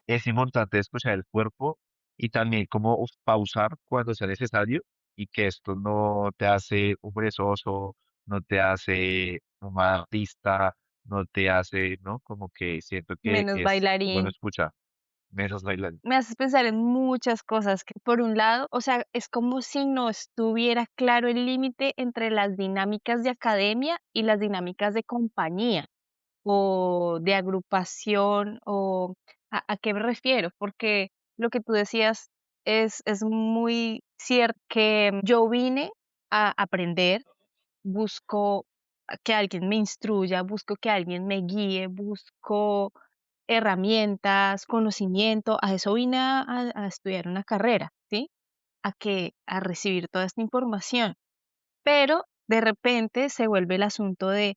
es importante escuchar el cuerpo y también como pausar cuando sea necesario y que esto no te hace un perezoso, no te hace un mal artista, no te hace, ¿no? Como que siento que Menos es bueno bailarín. escuchar, menos bailar. Me haces pensar en muchas cosas que, por un lado, o sea, es como si no estuviera claro el límite entre las dinámicas de academia y las dinámicas de compañía o de agrupación o ¿a qué me refiero? Porque lo que tú decías es muy cierto que yo vine a aprender, busco que alguien me instruya, busco que alguien me guíe, busco herramientas, conocimiento, a eso vine a estudiar una carrera, ¿sí? A recibir toda esta información. Pero de repente se vuelve el asunto de,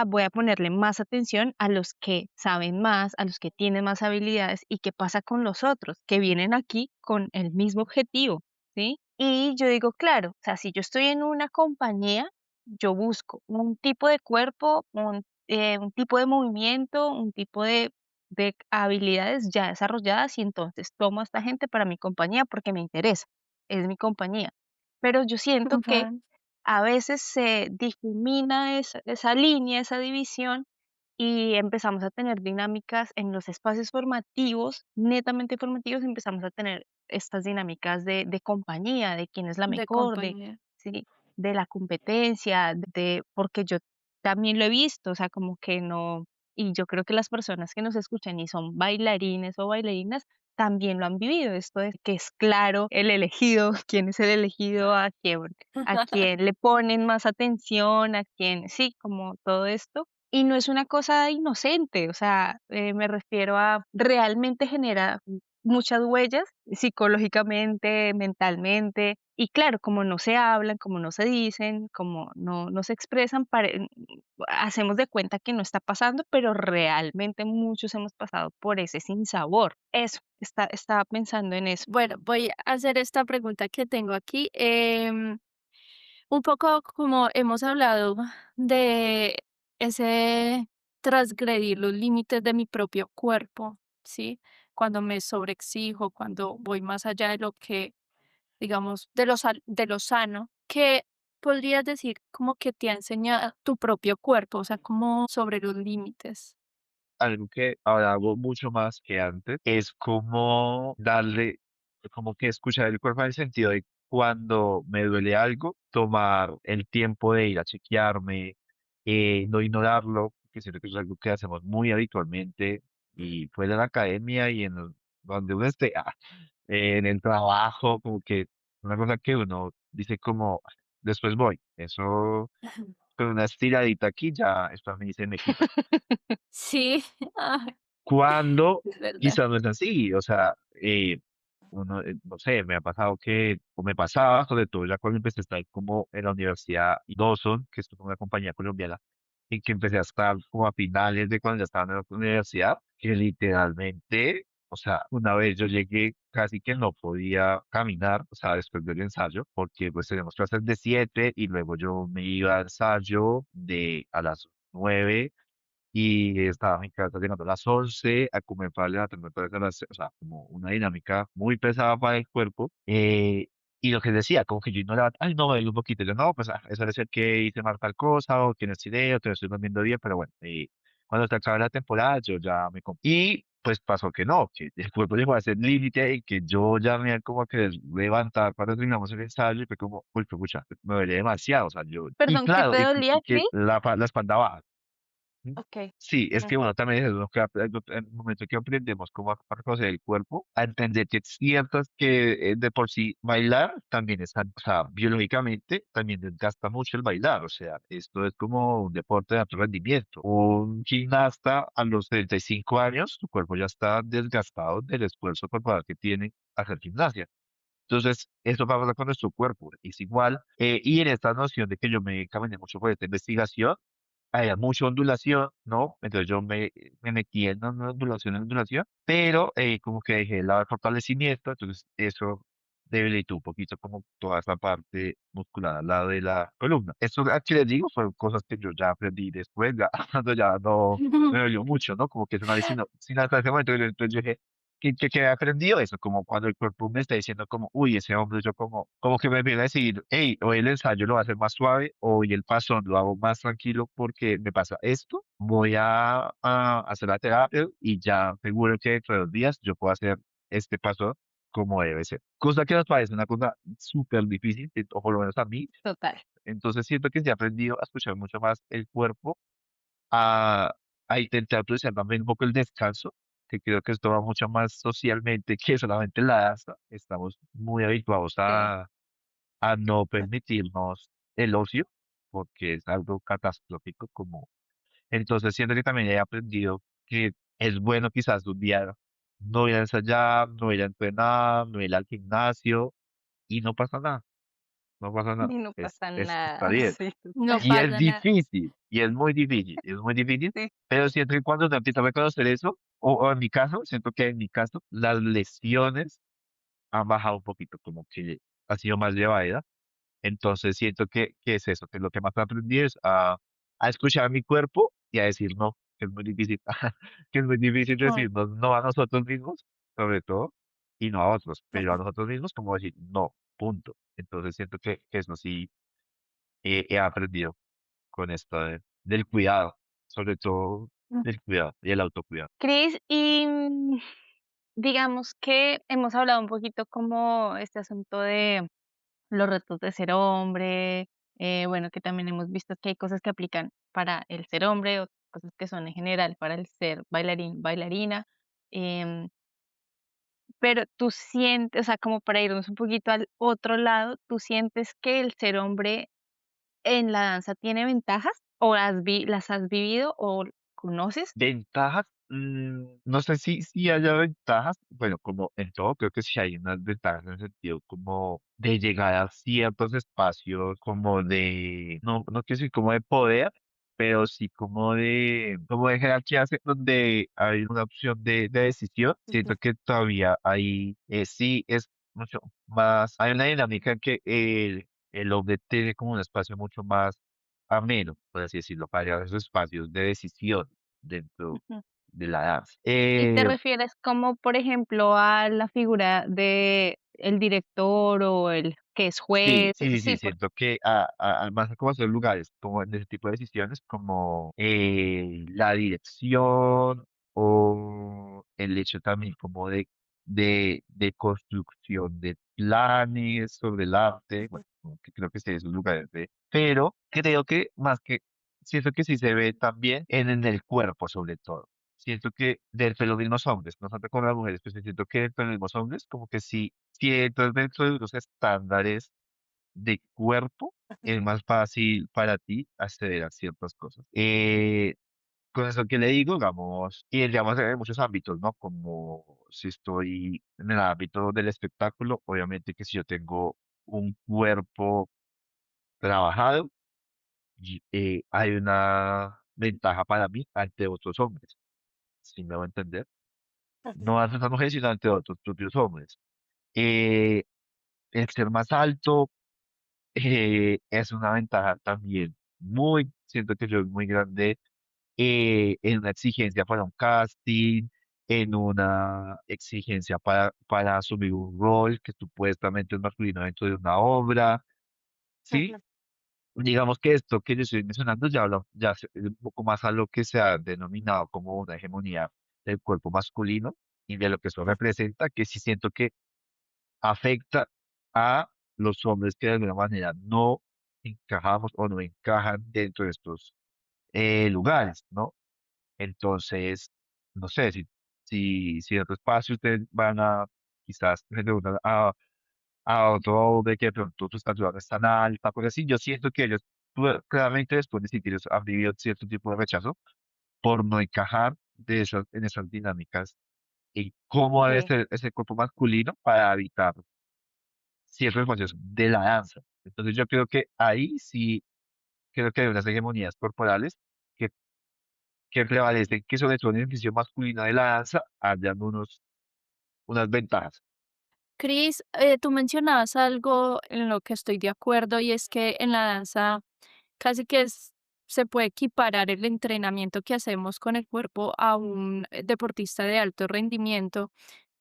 voy a ponerle más atención a los que saben más, a los que tienen más habilidades y qué pasa con los otros que vienen aquí con el mismo objetivo, ¿sí? Y yo digo, claro, o sea, si yo estoy en una compañía, yo busco un tipo de cuerpo, un tipo de movimiento, un tipo de habilidades ya desarrolladas y entonces tomo a esta gente para mi compañía porque me interesa, es mi compañía. Pero yo siento que Total. a veces se difumina esa línea, esa división, y empezamos a tener dinámicas en los espacios formativos, netamente formativos, empezamos a tener estas dinámicas de compañía, de quién es la De mejor, compañía. sí, de la competencia, porque yo también lo he visto, o sea, como que no, y yo creo que las personas que nos escuchan y son bailarines o bailarinas también lo han vivido, esto de que es claro el elegido, quién es el elegido, a quién le ponen más atención, a quién, sí, como todo esto. Y no es una cosa inocente, o sea, me refiero a realmente genera muchas huellas psicológicamente, mentalmente. Y claro, como no se hablan, como no se dicen, como no se expresan, hacemos de cuenta que no está pasando, pero realmente muchos hemos pasado por ese sinsabor. Eso, estaba pensando en eso. Bueno, voy a hacer esta pregunta que tengo aquí. Un poco como hemos hablado de ese transgredir los límites de mi propio cuerpo, ¿sí? Cuando me sobreexijo, cuando voy más allá de lo que, digamos, de lo sano, ¿qué podrías decir como que te ha enseñado tu propio cuerpo? O sea, como sobre los límites. Algo que ahora hago mucho más que antes es como darle, como que escuchar el cuerpo en el sentido de cuando me duele algo, tomar el tiempo de ir a chequearme, no ignorarlo, que siento que es algo que hacemos muy habitualmente y fuera de la academia y donde uno esté, en el trabajo, como que una cosa que uno dice como, después voy, eso con una estiradita aquí ya, esto a mí se me quita. Sí, ay, Cuando es verdad. quizás no es así, o sea, uno, no sé, me ha pasado que, o me pasaba, sobre todo ya cuando empecé a estar como en la Universidad Dawson, que es una compañía colombiana, y que empecé a estar como a finales de cuando ya estaba en la universidad, que literalmente, o sea, una vez yo llegué casi que no podía caminar, o sea, después del ensayo, porque pues tenemos clases de 7 y luego yo me iba al ensayo a las 9 y estaba en mi casa llegando a las 11 a comer para levantarme otra vez o sea, como una dinámica muy pesada para el cuerpo. Y lo que decía, como que yo ignoraba, ay, no, me duele un poquito. Yo, no, pues eso debe ser que hice mal tal cosa, o que no estudié, o que no estoy durmiendo bien, pero bueno, cuando se acabe la temporada, yo ya me... Y pues pasó que no, que el cuerpo llegó a ese límite y que yo ya me como que levantar cuando terminamos el ensayo y fue como, uy, pues, pucha, me duele demasiado, o sea, yo... Y Perdón, ¿qué claro, te dolía? y que ¿Sí? la espalda baja. ¿Mm? Ok, Sí, es que gracias. bueno, también es lo que en el momento que aprendemos cómo a reconocer el cuerpo, a entender que ciertas que de por sí bailar también están, o sea, biológicamente también desgasta mucho el bailar, o sea, esto es como un deporte de alto rendimiento. Un gimnasta a los 35 años, su cuerpo ya está desgastado del esfuerzo corporal que tiene hacer gimnasia. Entonces, esto va a pasar con nuestro cuerpo, es igual. Y en esta noción de que yo me caminé mucho por esta investigación, había mucha ondulación, ¿no? Entonces yo me metí en ondulación, pero como que dejé el lado de fortalecimiento, entonces eso debilitó un poquito como toda esa parte muscular al lado de la columna. Esto aquí les digo son cosas que yo ya aprendí después, ya, cuando ya no me dolió mucho, ¿no? Como que es una vez sin hasta ese momento, entonces yo dije, ¿qué he aprendido eso? Como cuando el cuerpo me está diciendo como, uy, ese hombre, yo como que me viene a decir, hey, hoy el ensayo lo va a hacer más suave, hoy el pasón lo hago más tranquilo porque me pasa esto, voy a hacer la terapia y ya seguro que dentro de 2 días yo puedo hacer este paso como debe ser. Cosa que nos parece una cosa súper difícil, o por lo menos a mí. Total. Entonces siento que sí he aprendido a escuchar mucho más el cuerpo, a, a intentar apreciar también un poco el descanso, que creo que esto va mucho más socialmente que solamente la danza. Estamos muy habituados Sí. a no permitirnos el ocio, porque es algo catastrófico como entonces siento que también he aprendido que es bueno quizás un día no ir a ensayar, no ir a entrenar, no ir al gimnasio y no pasa nada, no pasa nada, Y no pasa está nada. bien. Sí, No total. Y es pasa nada. difícil, y es muy difícil, Sí. pero siento que cuando uno empieza a reconocer eso, o en mi caso, siento que en mi caso, las lesiones han bajado un poquito, como que ha sido más llevadera entonces siento que es eso, que lo que más aprendí es a escuchar mi cuerpo y a decir no, que es muy difícil, que es muy difícil Oh, decirnos no a nosotros mismos, sobre todo, y no a otros, pero a ujú, nosotros mismos como decir no, punto. Entonces siento que eso sí he aprendido con esto del cuidado, sobre todo mm, del cuidado y el autocuidado. Cris, y digamos que hemos hablado un poquito como este asunto de los retos de ser hombre, bueno, que también hemos visto que hay cosas que aplican para el ser hombre, otras cosas que son en general para el ser bailarín, bailarina. em, pero tú sientes, o sea, como para irnos un poquito al otro lado, ¿tú sientes que el ser hombre en la danza tiene ventajas? ¿O las has vivido o conoces? Ventajas, no sé si haya ventajas, bueno, como en todo, creo que sí hay unas ventajas en el sentido como de llegar a ciertos espacios, como no quiero decir como de poder, pero sí como de jerarquías donde hay una opción de decisión. ujú, Siento que todavía hay, sí es mucho más, hay una dinámica en que el hombre tiene como un espacio mucho más ameno, por así decirlo, para esos espacios de decisión dentro Ujú. de la danza. ¿Y te refieres como, por ejemplo, a la figura de el director o el que es Sí, juez? sí, sí, sí, Sí, por siento que más como esos lugares, como en ese tipo de decisiones, como la dirección o el hecho también como de construcción de planes sobre el arte, bueno, como que creo que sí, esos lugares pero creo que más que, siento que sí se ve también en el cuerpo sobre todo. Siento que dentro de los mismos hombres, no tanto con las mujeres, pero sí siento que dentro de los mismos hombres, como que sí, si entras dentro de los estándares de cuerpo, es más fácil para ti acceder a ciertas cosas. Con eso que le digo, digamos, y digamos en muchos ámbitos, ¿no? Como si estoy en el ámbito del espectáculo, obviamente que si yo tengo un cuerpo trabajado, hay una ventaja para mí ante otros hombres, si me voy a entender. ujú, No ante otras mujeres, sino ante otros propios hombres. Eh, el ser más alto es una ventaja también siento que yo es muy grande en una exigencia para un casting, en una exigencia para asumir un rol que supuestamente es masculino dentro de una obra, ¿sí? ujú, Digamos que esto que yo estoy mencionando ya es un poco más a lo que se ha denominado como una hegemonía del cuerpo masculino y de lo que eso ujú. representa, que sí siento que afecta a los hombres que de alguna manera no encajamos o no encajan dentro de estos lugares, ¿no? Entonces, no sé, si en otro espacio ustedes van a quizás se reúnan a otro hombre que de pronto tu estatura no es tan alta, porque así, yo siento que ellos claramente después de sentir eso, han vivido cierto tipo de rechazo por no encajar en esas dinámicas y cómo debe Sí. ser ese cuerpo masculino para evitar ciertos espacios de la danza. Entonces yo creo que ahí sí, creo que hay unas hegemonías corporales que, que prevalecen, que sobre todo en el ejercicio masculino de la danza, hayan unas ventajas. Cris, tú mencionabas algo en lo que estoy de acuerdo y es que en la danza casi que se puede equiparar el entrenamiento que hacemos con el cuerpo a un deportista de alto rendimiento.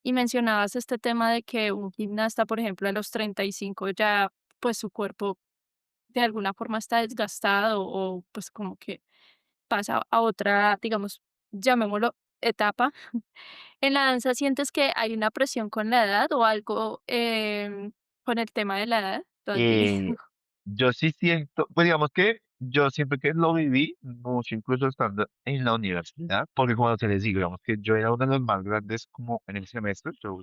Y mencionabas este tema de que un gimnasta, por ejemplo, a los 35 ya, pues su cuerpo de alguna forma está desgastado o pues como que pasa a otra, digamos, llamémoslo etapa. ¿En la danza sientes que hay una presión con la edad o algo con el tema de la edad? ¿Tú has vivido? Eh, yo sí siento, pues digamos que yo siempre que lo viví, mucho incluso estando en la universidad, porque como te les digo, digamos que yo era uno de los más grandes como en el semestre, yo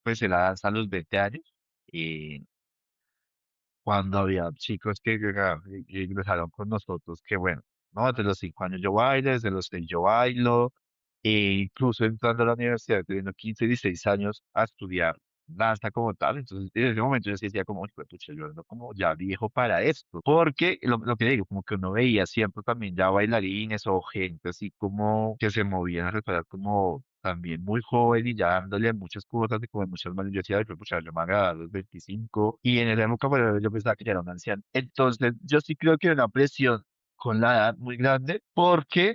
pues en la danza a los 20 años, y cuando había chicos que ingresaron con nosotros, que bueno, no, desde los 5 años yo bailo, desde los 6 yo bailo, incluso entrando a la universidad, teniendo 15 16 años a estudiar danza como tal, entonces en ese momento yo sí decía como, "Hijo de pucha, yo ando como ya viejo para esto", porque lo que digo, como que uno veía siempre también ya bailarines o gente así como que se movían a reparar como también muy joven y ya dándole muchas cosas y como muchas manos. Yo decía, "Ay, pero pucha, yo me agradaba a los 25", y en esa época pues, yo pensaba que ya era un anciano. Entonces, yo sí creo que hay una presión con la edad muy grande, porque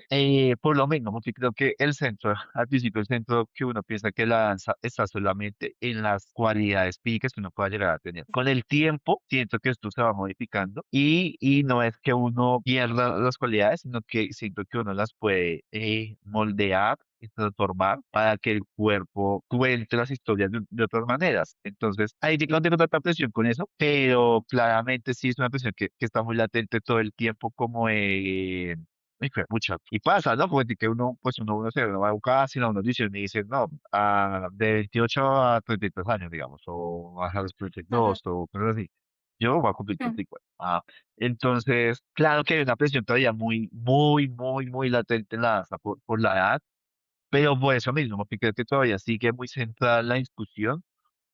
por lo mismo, porque creo que el centro, al principio el centro que uno piensa que la danza está solamente en las cualidades físicas que uno pueda llegar a tener. Con el tiempo, siento que esto se va modificando y no es que uno pierda las cualidades, sino que siento que uno las puede moldear y transformar para que el cuerpo cuente las historias de otras maneras. Entonces, ahí sí que no tengo tanta presión con eso, pero claramente sí es una presión que está muy latente todo el tiempo como mucha. Y pasa, ¿no? Como de que uno, pues uno se uno va a buscar, si no, uno dice, me dice, no, de 28 a 33 años, digamos, o a los Ujú. 32, o cosas así. Yo voy a cumplir 34. Entonces, claro que hay una presión todavía muy, muy, muy, muy latente en la danza por la edad, pero por eso mismo, porque creo que todavía sigue muy centrada la discusión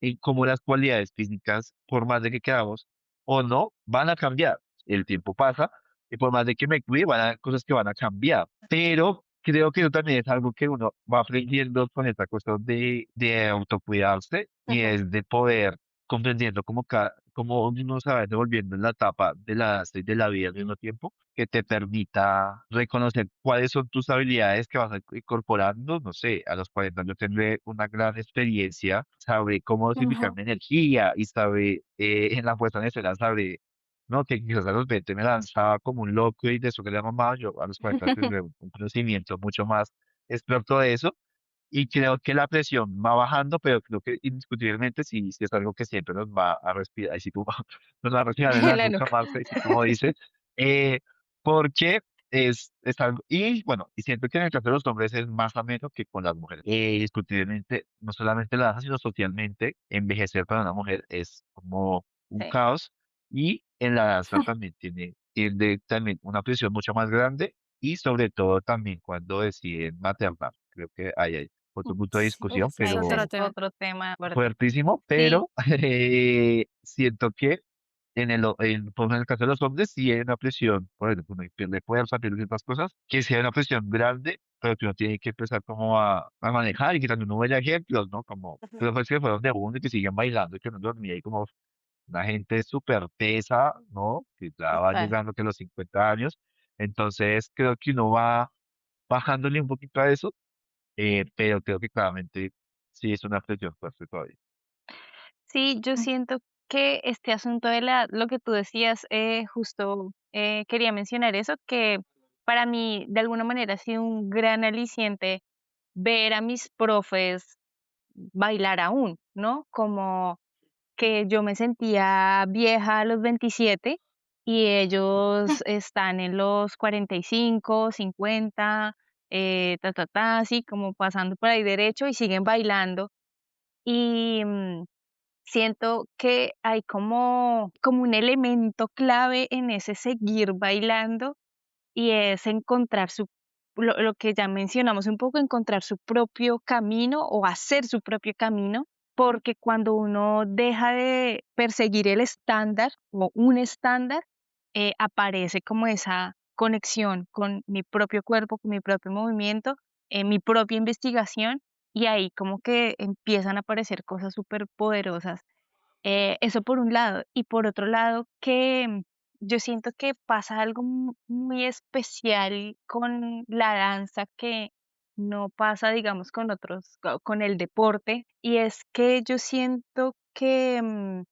en cómo las cualidades físicas, por más de que queramos o no, van a cambiar. El tiempo pasa y por más de que me cuide, van a haber cosas que van a cambiar. Pero creo que eso también es algo que uno va aprendiendo con esta cuestión de autocuidarse y Ujú. es de poder comprendiendo cómo uno se va devolviendo en la etapa de la y de la vida al mismo tiempo, que te permita reconocer cuáles son tus habilidades que vas incorporando. No sé, a los 40 yo tendré una gran experiencia, sabré cómo dosificar Ujú. mi energía y sabré, en la puesta en escena, sabré, no, que quizás a los 20 me lanzaba como un loco y de eso que le mamá, yo a los 40 tendré un conocimiento mucho más experto de eso, y creo que la presión va bajando, pero creo que indiscutiblemente sí es algo que siempre nos va a respirar, así como nos va a respirar en la La nuca, nuca. Marta, así como dice, eh, porque es algo, y bueno, y siento que en el caso de los hombres es más ameno que con las mujeres. Indiscutiblemente, no solamente la danza, sino socialmente, envejecer para una mujer es como un Sí. caos, y en la danza también tiene también una presión mucho más grande, y sobre todo también cuando deciden maternar. Creo que ahí hay otro punto de Sí, discusión, Uf, es ahí otro pero es tema. otro tema fuerte. fuertísimo, Sí, pero siento que por ejemplo, en el caso de los hombres sí hay una presión, por ejemplo, uno pierde fuerza, pierde ciertas cosas, que sí hay una presión grande, pero que uno tiene que empezar como a manejar, y que también uno vea ejemplos, ¿no? Como Ujú. los que fueron de uno y que siguen bailando y que no dormía, y como una gente súper tesa, ¿no? Que ya va Total. llegando que a los 50 años. Entonces creo que uno va bajándole un poquito a eso, pero creo que claramente sí es una presión fuerte todavía. sí, yo siento que este asunto de la, lo que tú decías, justo quería mencionar eso, que para mí de alguna manera ha sido un gran aliciente ver a mis profes bailar aún, ¿no? Como que yo me sentía vieja a los 27 y ellos están en los 45, 50, así como pasando por ahí derecho y siguen bailando. Y siento que hay como un elemento clave en ese seguir bailando y es encontrar lo que ya mencionamos un poco, encontrar su propio camino o hacer su propio camino, porque cuando uno deja de perseguir el estándar o un estándar, aparece como esa conexión con mi propio cuerpo, con mi propio movimiento, mi propia investigación, y ahí como que empiezan a aparecer cosas súper poderosas. Eso por un lado. Y por otro lado, que yo siento que pasa algo muy especial con la danza que no pasa, digamos, con otros, con el deporte, y es que yo siento que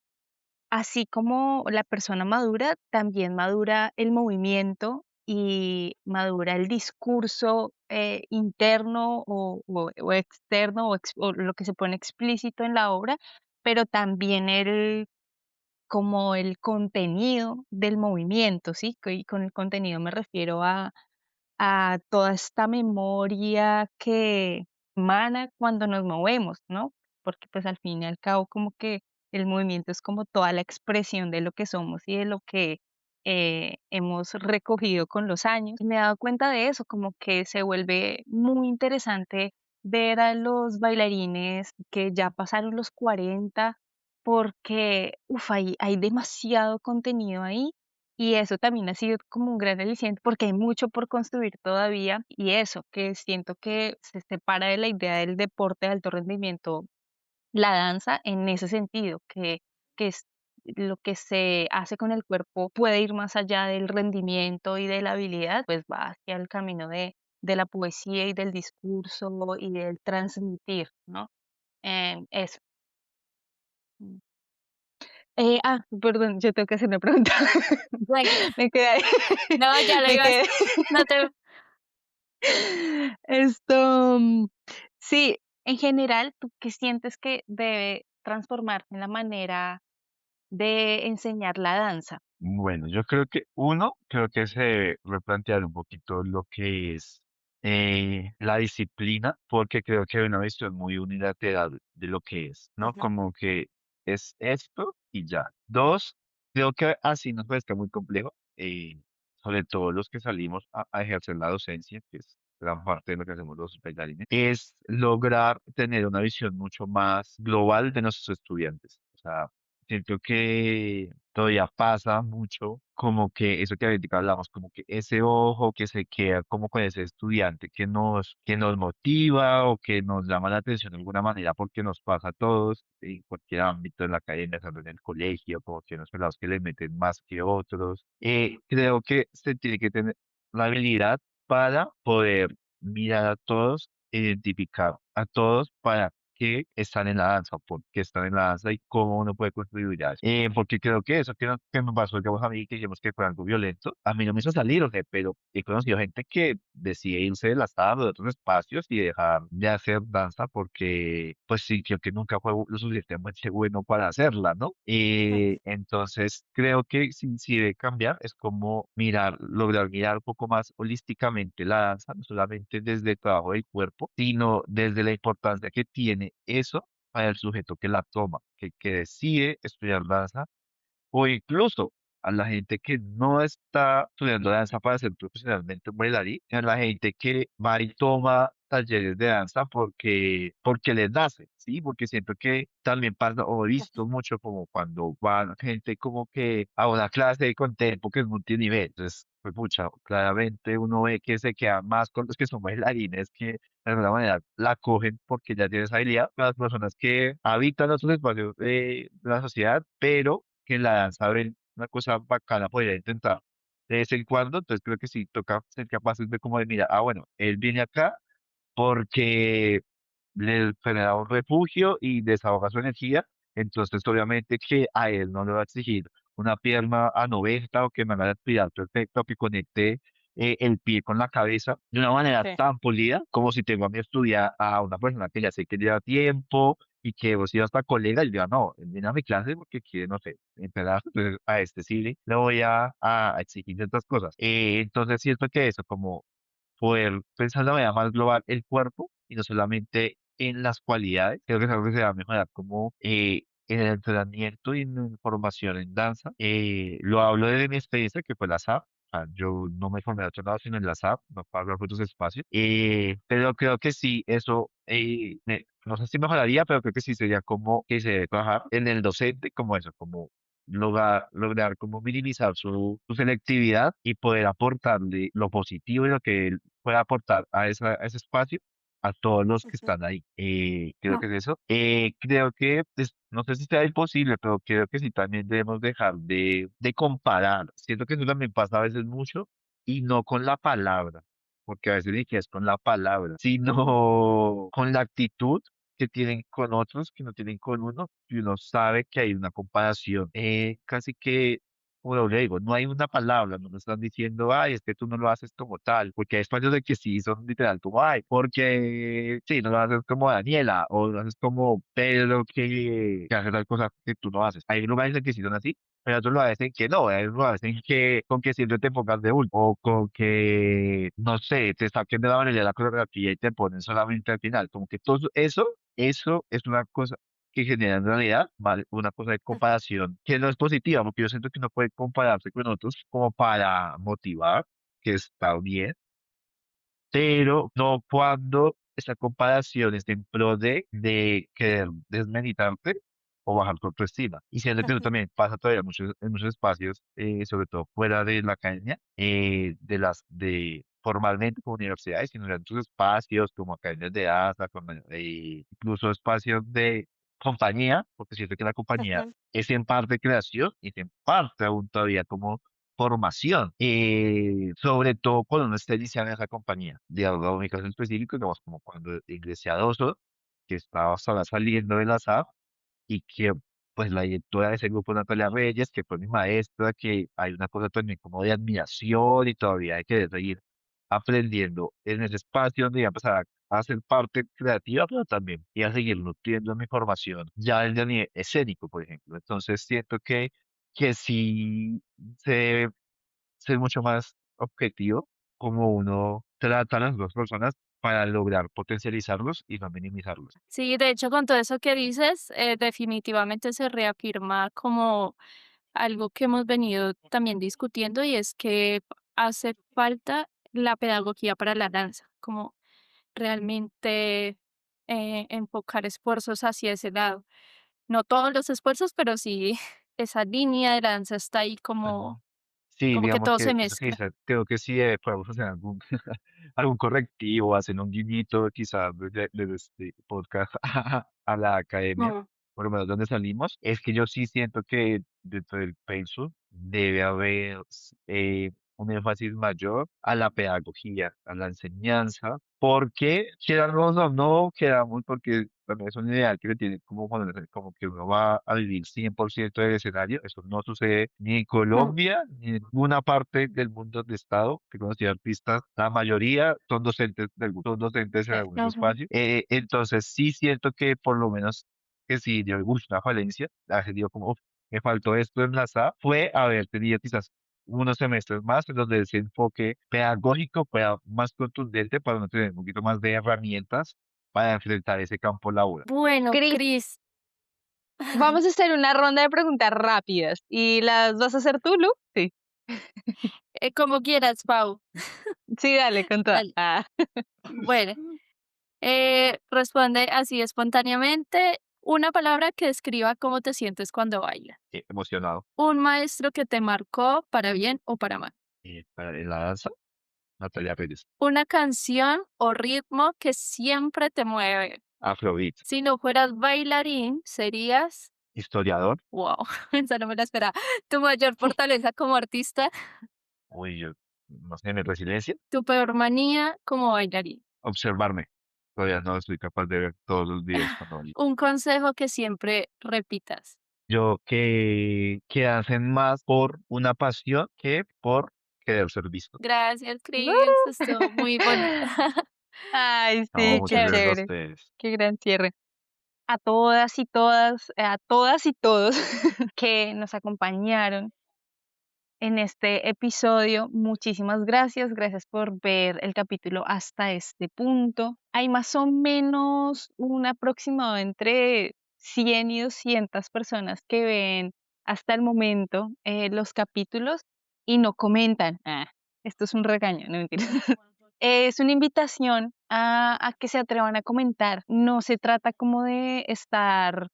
así como la persona madura, también madura el movimiento y madura el discurso interno o externo o lo que se pone explícito en la obra, pero también como el contenido del movimiento, ¿sí? Y con el contenido me refiero a toda esta memoria que emana cuando nos movemos, ¿no? Porque pues al fin y al cabo como que el movimiento es como toda la expresión de lo que somos y de lo que hemos recogido con los años. Me he dado cuenta de eso, como que se vuelve muy interesante ver a los bailarines que ya pasaron los 40 porque hay demasiado contenido ahí y eso también ha sido como un gran aliciente porque hay mucho por construir todavía y eso, que siento que se separa de la idea del deporte de alto rendimiento, la danza en ese sentido, que es lo que se hace con el cuerpo puede ir más allá del rendimiento y de la habilidad, pues va hacia el camino de la poesía y del discurso y del transmitir, ¿no? Eso. Mm. Perdón, yo tengo que hacer una pregunta. Tranquila. Me quedé ahí. No, ya lo Me ibas. quedé. No te Esto, sí, en general, ¿tú qué sientes que debe transformarse en la manera de enseñar la danza? Bueno, yo creo que creo que se debe replantear un poquito lo que es la disciplina, porque creo que hay una visión muy unilateral de lo que es, ¿no? Ujú. Como que es esto y ya. Dos, creo que así nos parezca muy complejo, sobre todo los que salimos a ejercer la docencia, que es gran parte de lo que hacemos los bailarines, es lograr tener una visión mucho más global de nuestros estudiantes. O sea, siento que todavía pasa mucho como que eso que ahorita hablamos, como que ese ojo que se queda como con ese estudiante que nos motiva o que nos llama la atención de alguna manera porque nos pasa a todos en cualquier ámbito, en la academia, tanto en el colegio, como que unos pelados que le meten más que otros. Creo que se tiene que tener la habilidad para poder mirar a todos, identificar a todos para que están en la danza, por qué están en la danza y cómo uno puede contribuir a eso. Porque creo que eso que me pasó, digamos, a mí, que dijimos que fue algo violento, a mí no me hizo salir, o sea, pero he conocido gente que decide irse de la sala de otros espacios y dejar de hacer danza porque, pues sí, creo que nunca fue lo suficientemente bueno para hacerla, ¿no? Entonces, creo que si debe cambiar, es como lograr mirar un poco más holísticamente la danza, no solamente desde el trabajo del cuerpo, sino desde la importancia que tiene eso para el sujeto que la toma, que decide estudiar danza o incluso a la gente que no está estudiando danza para ser profesionalmente un bailarín, a la gente que va y toma talleres de danza porque les nace, ¿sí? Porque siento que también pasa, o he visto mucho como cuando van gente como que a una clase de contempo que es multinivel, entonces, pues pucha, claramente uno ve que se queda más con los que son bailarines que de alguna manera la cogen porque ya tienen esa habilidad, las personas que habitan otros espacios de la sociedad, pero que en la danza ven una cosa bacana, podría intentar de vez en cuando, entonces creo que sí toca ser capaces de como de mirar, bueno, él viene acá porque le genera un refugio y desahoga su energía, entonces obviamente que a él no le va a exigir una pierna a 90 o que me haga la actividad perfecta o que conecte el pie con la cabeza de una manera Sí. tan pulida como si tengo a mi estudiar a una persona que ya sé que lleva tiempo y que vos sido hasta colega y diga, no, él viene a mi clase porque quiere, no sé, empezar, entonces a este sí le voy a exigir ciertas cosas. Entonces siento que eso, como poder pensar de manera más global el cuerpo y no solamente en las cualidades. Creo que es algo que se va a mejorar como en el entrenamiento y en la formación en danza. Lo hablo desde mi experiencia, que fue la SAP. O sea, yo no me formé a otro lado, sino en la SAP, no para hablar de otros espacios. Pero creo que sí, eso, no sé si mejoraría, pero creo que sí sería como que se debe trabajar en el docente, como eso, como lograr como minimizar su selectividad y poder aportarle lo positivo y lo que él pueda aportar a ese espacio a todos los que Ujú. están ahí. Creo que es eso. Creo que, pues, no sé si sea imposible, pero creo que sí también debemos dejar de comparar. Siento que eso también pasa a veces mucho y no con la palabra, porque a veces ni que es con la palabra, Ujú. sino con la actitud que tienen con otros, que no tienen con uno, y uno sabe que hay una comparación. Casi que, como le digo, no hay una palabra, no me están diciendo, ay, es que tú no lo haces como tal, porque hay espacios de que sí son literal como, ay, porque sí, no lo haces como Daniela, o no haces como Pedro que hace tal cosa que tú no haces. Hay lugares en que sí son así, pero otros lo hacen que no, hay otros lo hacen que con que siempre te pongas de último, o con que, no sé, te saquen de la manera de la coreografía y te ponen solamente al final, como que todo eso es una cosa que genera en realidad una cosa de comparación que no es positiva, porque yo siento que uno puede compararse con otros como para motivar, que está bien, pero no cuando esa comparación es en pro de querer desmeritarte o bajar tu autoestima. Y siento que eso Ujú. también pasa todavía en muchos espacios, sobre todo fuera de la academia, de formalmente como universidades, sino en otros espacios como academias de danza, como, incluso espacios de compañía, porque siento que la compañía Ujú. es en parte creación y es en parte aún todavía como formación, sobre todo cuando uno está iniciando en esa compañía. Digamos, en mi caso específico, digamos, como cuando ingresé a Doso, que estaba hasta saliendo de la SAP, y que pues la directora de ese grupo, Natalia Reyes, que fue mi maestra, que hay una cosa también como de admiración y todavía hay que seguir aprendiendo en ese espacio donde iba a empezar a hacer parte creativa, pero también y a seguir nutriendo mi formación ya en el nivel escénico, por ejemplo. Entonces siento que sí se debe ser mucho más objetivo como uno trata a las dos personas para lograr potencializarlos y no minimizarlos. Sí, de hecho, con todo eso que dices, definitivamente se reafirma como algo que hemos venido también discutiendo y es que hace falta la pedagogía para la danza, como realmente enfocar esfuerzos hacia ese lado. No todos los esfuerzos, pero sí esa línea de la danza está ahí Ujú. como, Sí, como que digamos todo se que eso que mezcla. dice, creo que sí podemos hacer algún, algún correctivo, hacer un guiñito quizás desde este podcast a la academia, Mm. por lo menos donde salimos, es que yo sí siento que dentro del pensum debe haber un énfasis mayor a la pedagogía, a la enseñanza, porque queramos o no, queramos, porque también es un ideal que se tiene como, como que uno va a vivir 100% del escenario, eso no sucede ni en Mm. Colombia, ni en ninguna parte del mundo donde he estado, que conocí artistas, la mayoría son docentes, son docentes en algún Ujú. espacio, entonces sí siento que por lo menos que si dio una falencia, ha sido como, "Uf, me faltó esto en la SA", fue haber tenido quizás unos semestres más en donde ese enfoque pedagógico fuera más contundente para no tener un poquito más de herramientas para enfrentar ese campo laboral. Bueno, Cris, Cris, vamos a hacer una ronda de preguntas rápidas. ¿Y las vas a hacer tú, Lu? Sí. como quieras, Pau. Sí, dale, con toda. Dale. Bueno, responde así espontáneamente una palabra que describa cómo te sientes cuando bailas. Emocionado. Un maestro que te marcó para bien o para mal. En la danza, Natalia Pérez. Una canción o ritmo que siempre te mueve. Afrobeat. Si no fueras bailarín, serías, Historiador. wow, esa no me la esperaba. Tu mayor fortaleza como artista, Uy, yo no sé, mi resiliencia. tu peor manía como bailarín. Observarme. Todavía no soy capaz de ver todos los videos cuando bailo. Un consejo que siempre repitas. Yo que hacen más por una pasión que por querer ser visto. Gracias, ¡Woo! Cris. Estuvo muy bonita. Ay, No, sí, Muy qué muchas gracias chévere. a chévere. ustedes. Qué gran cierre. A todas y todos que nos acompañaron en este episodio. Muchísimas gracias. Gracias por ver el capítulo hasta este punto. Hay más o menos un aproximado entre 100 y 200 personas que ven hasta el momento los capítulos y no comentan. Esto es un regaño, no mentira. Es una invitación a que se atrevan a comentar. No se trata como de estar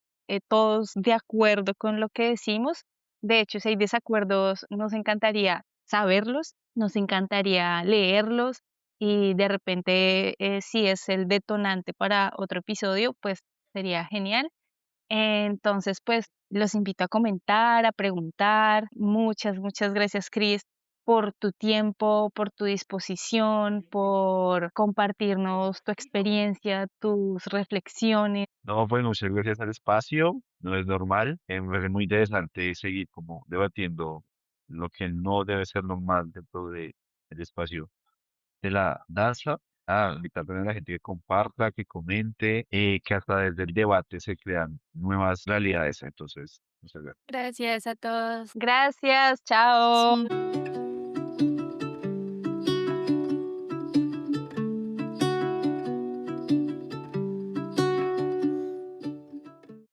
todos de acuerdo con lo que decimos. De hecho, si hay desacuerdos, nos encantaría saberlos, nos encantaría leerlos y de repente si es el detonante para otro episodio, pues sería genial. Entonces, pues los invito a comentar, a preguntar. Muchas, muchas gracias, Cris, por tu tiempo, por tu disposición, por compartirnos tu experiencia, tus reflexiones. No, pues muchas gracias al espacio, no es normal, me parece muy interesante seguir como debatiendo lo que no debe ser normal dentro del espacio de la danza. Invitar también a la gente que comparta, que comente, que hasta desde el debate se crean nuevas realidades. Entonces, muchas gracias. Gracias a todos. Gracias, chao. Sí.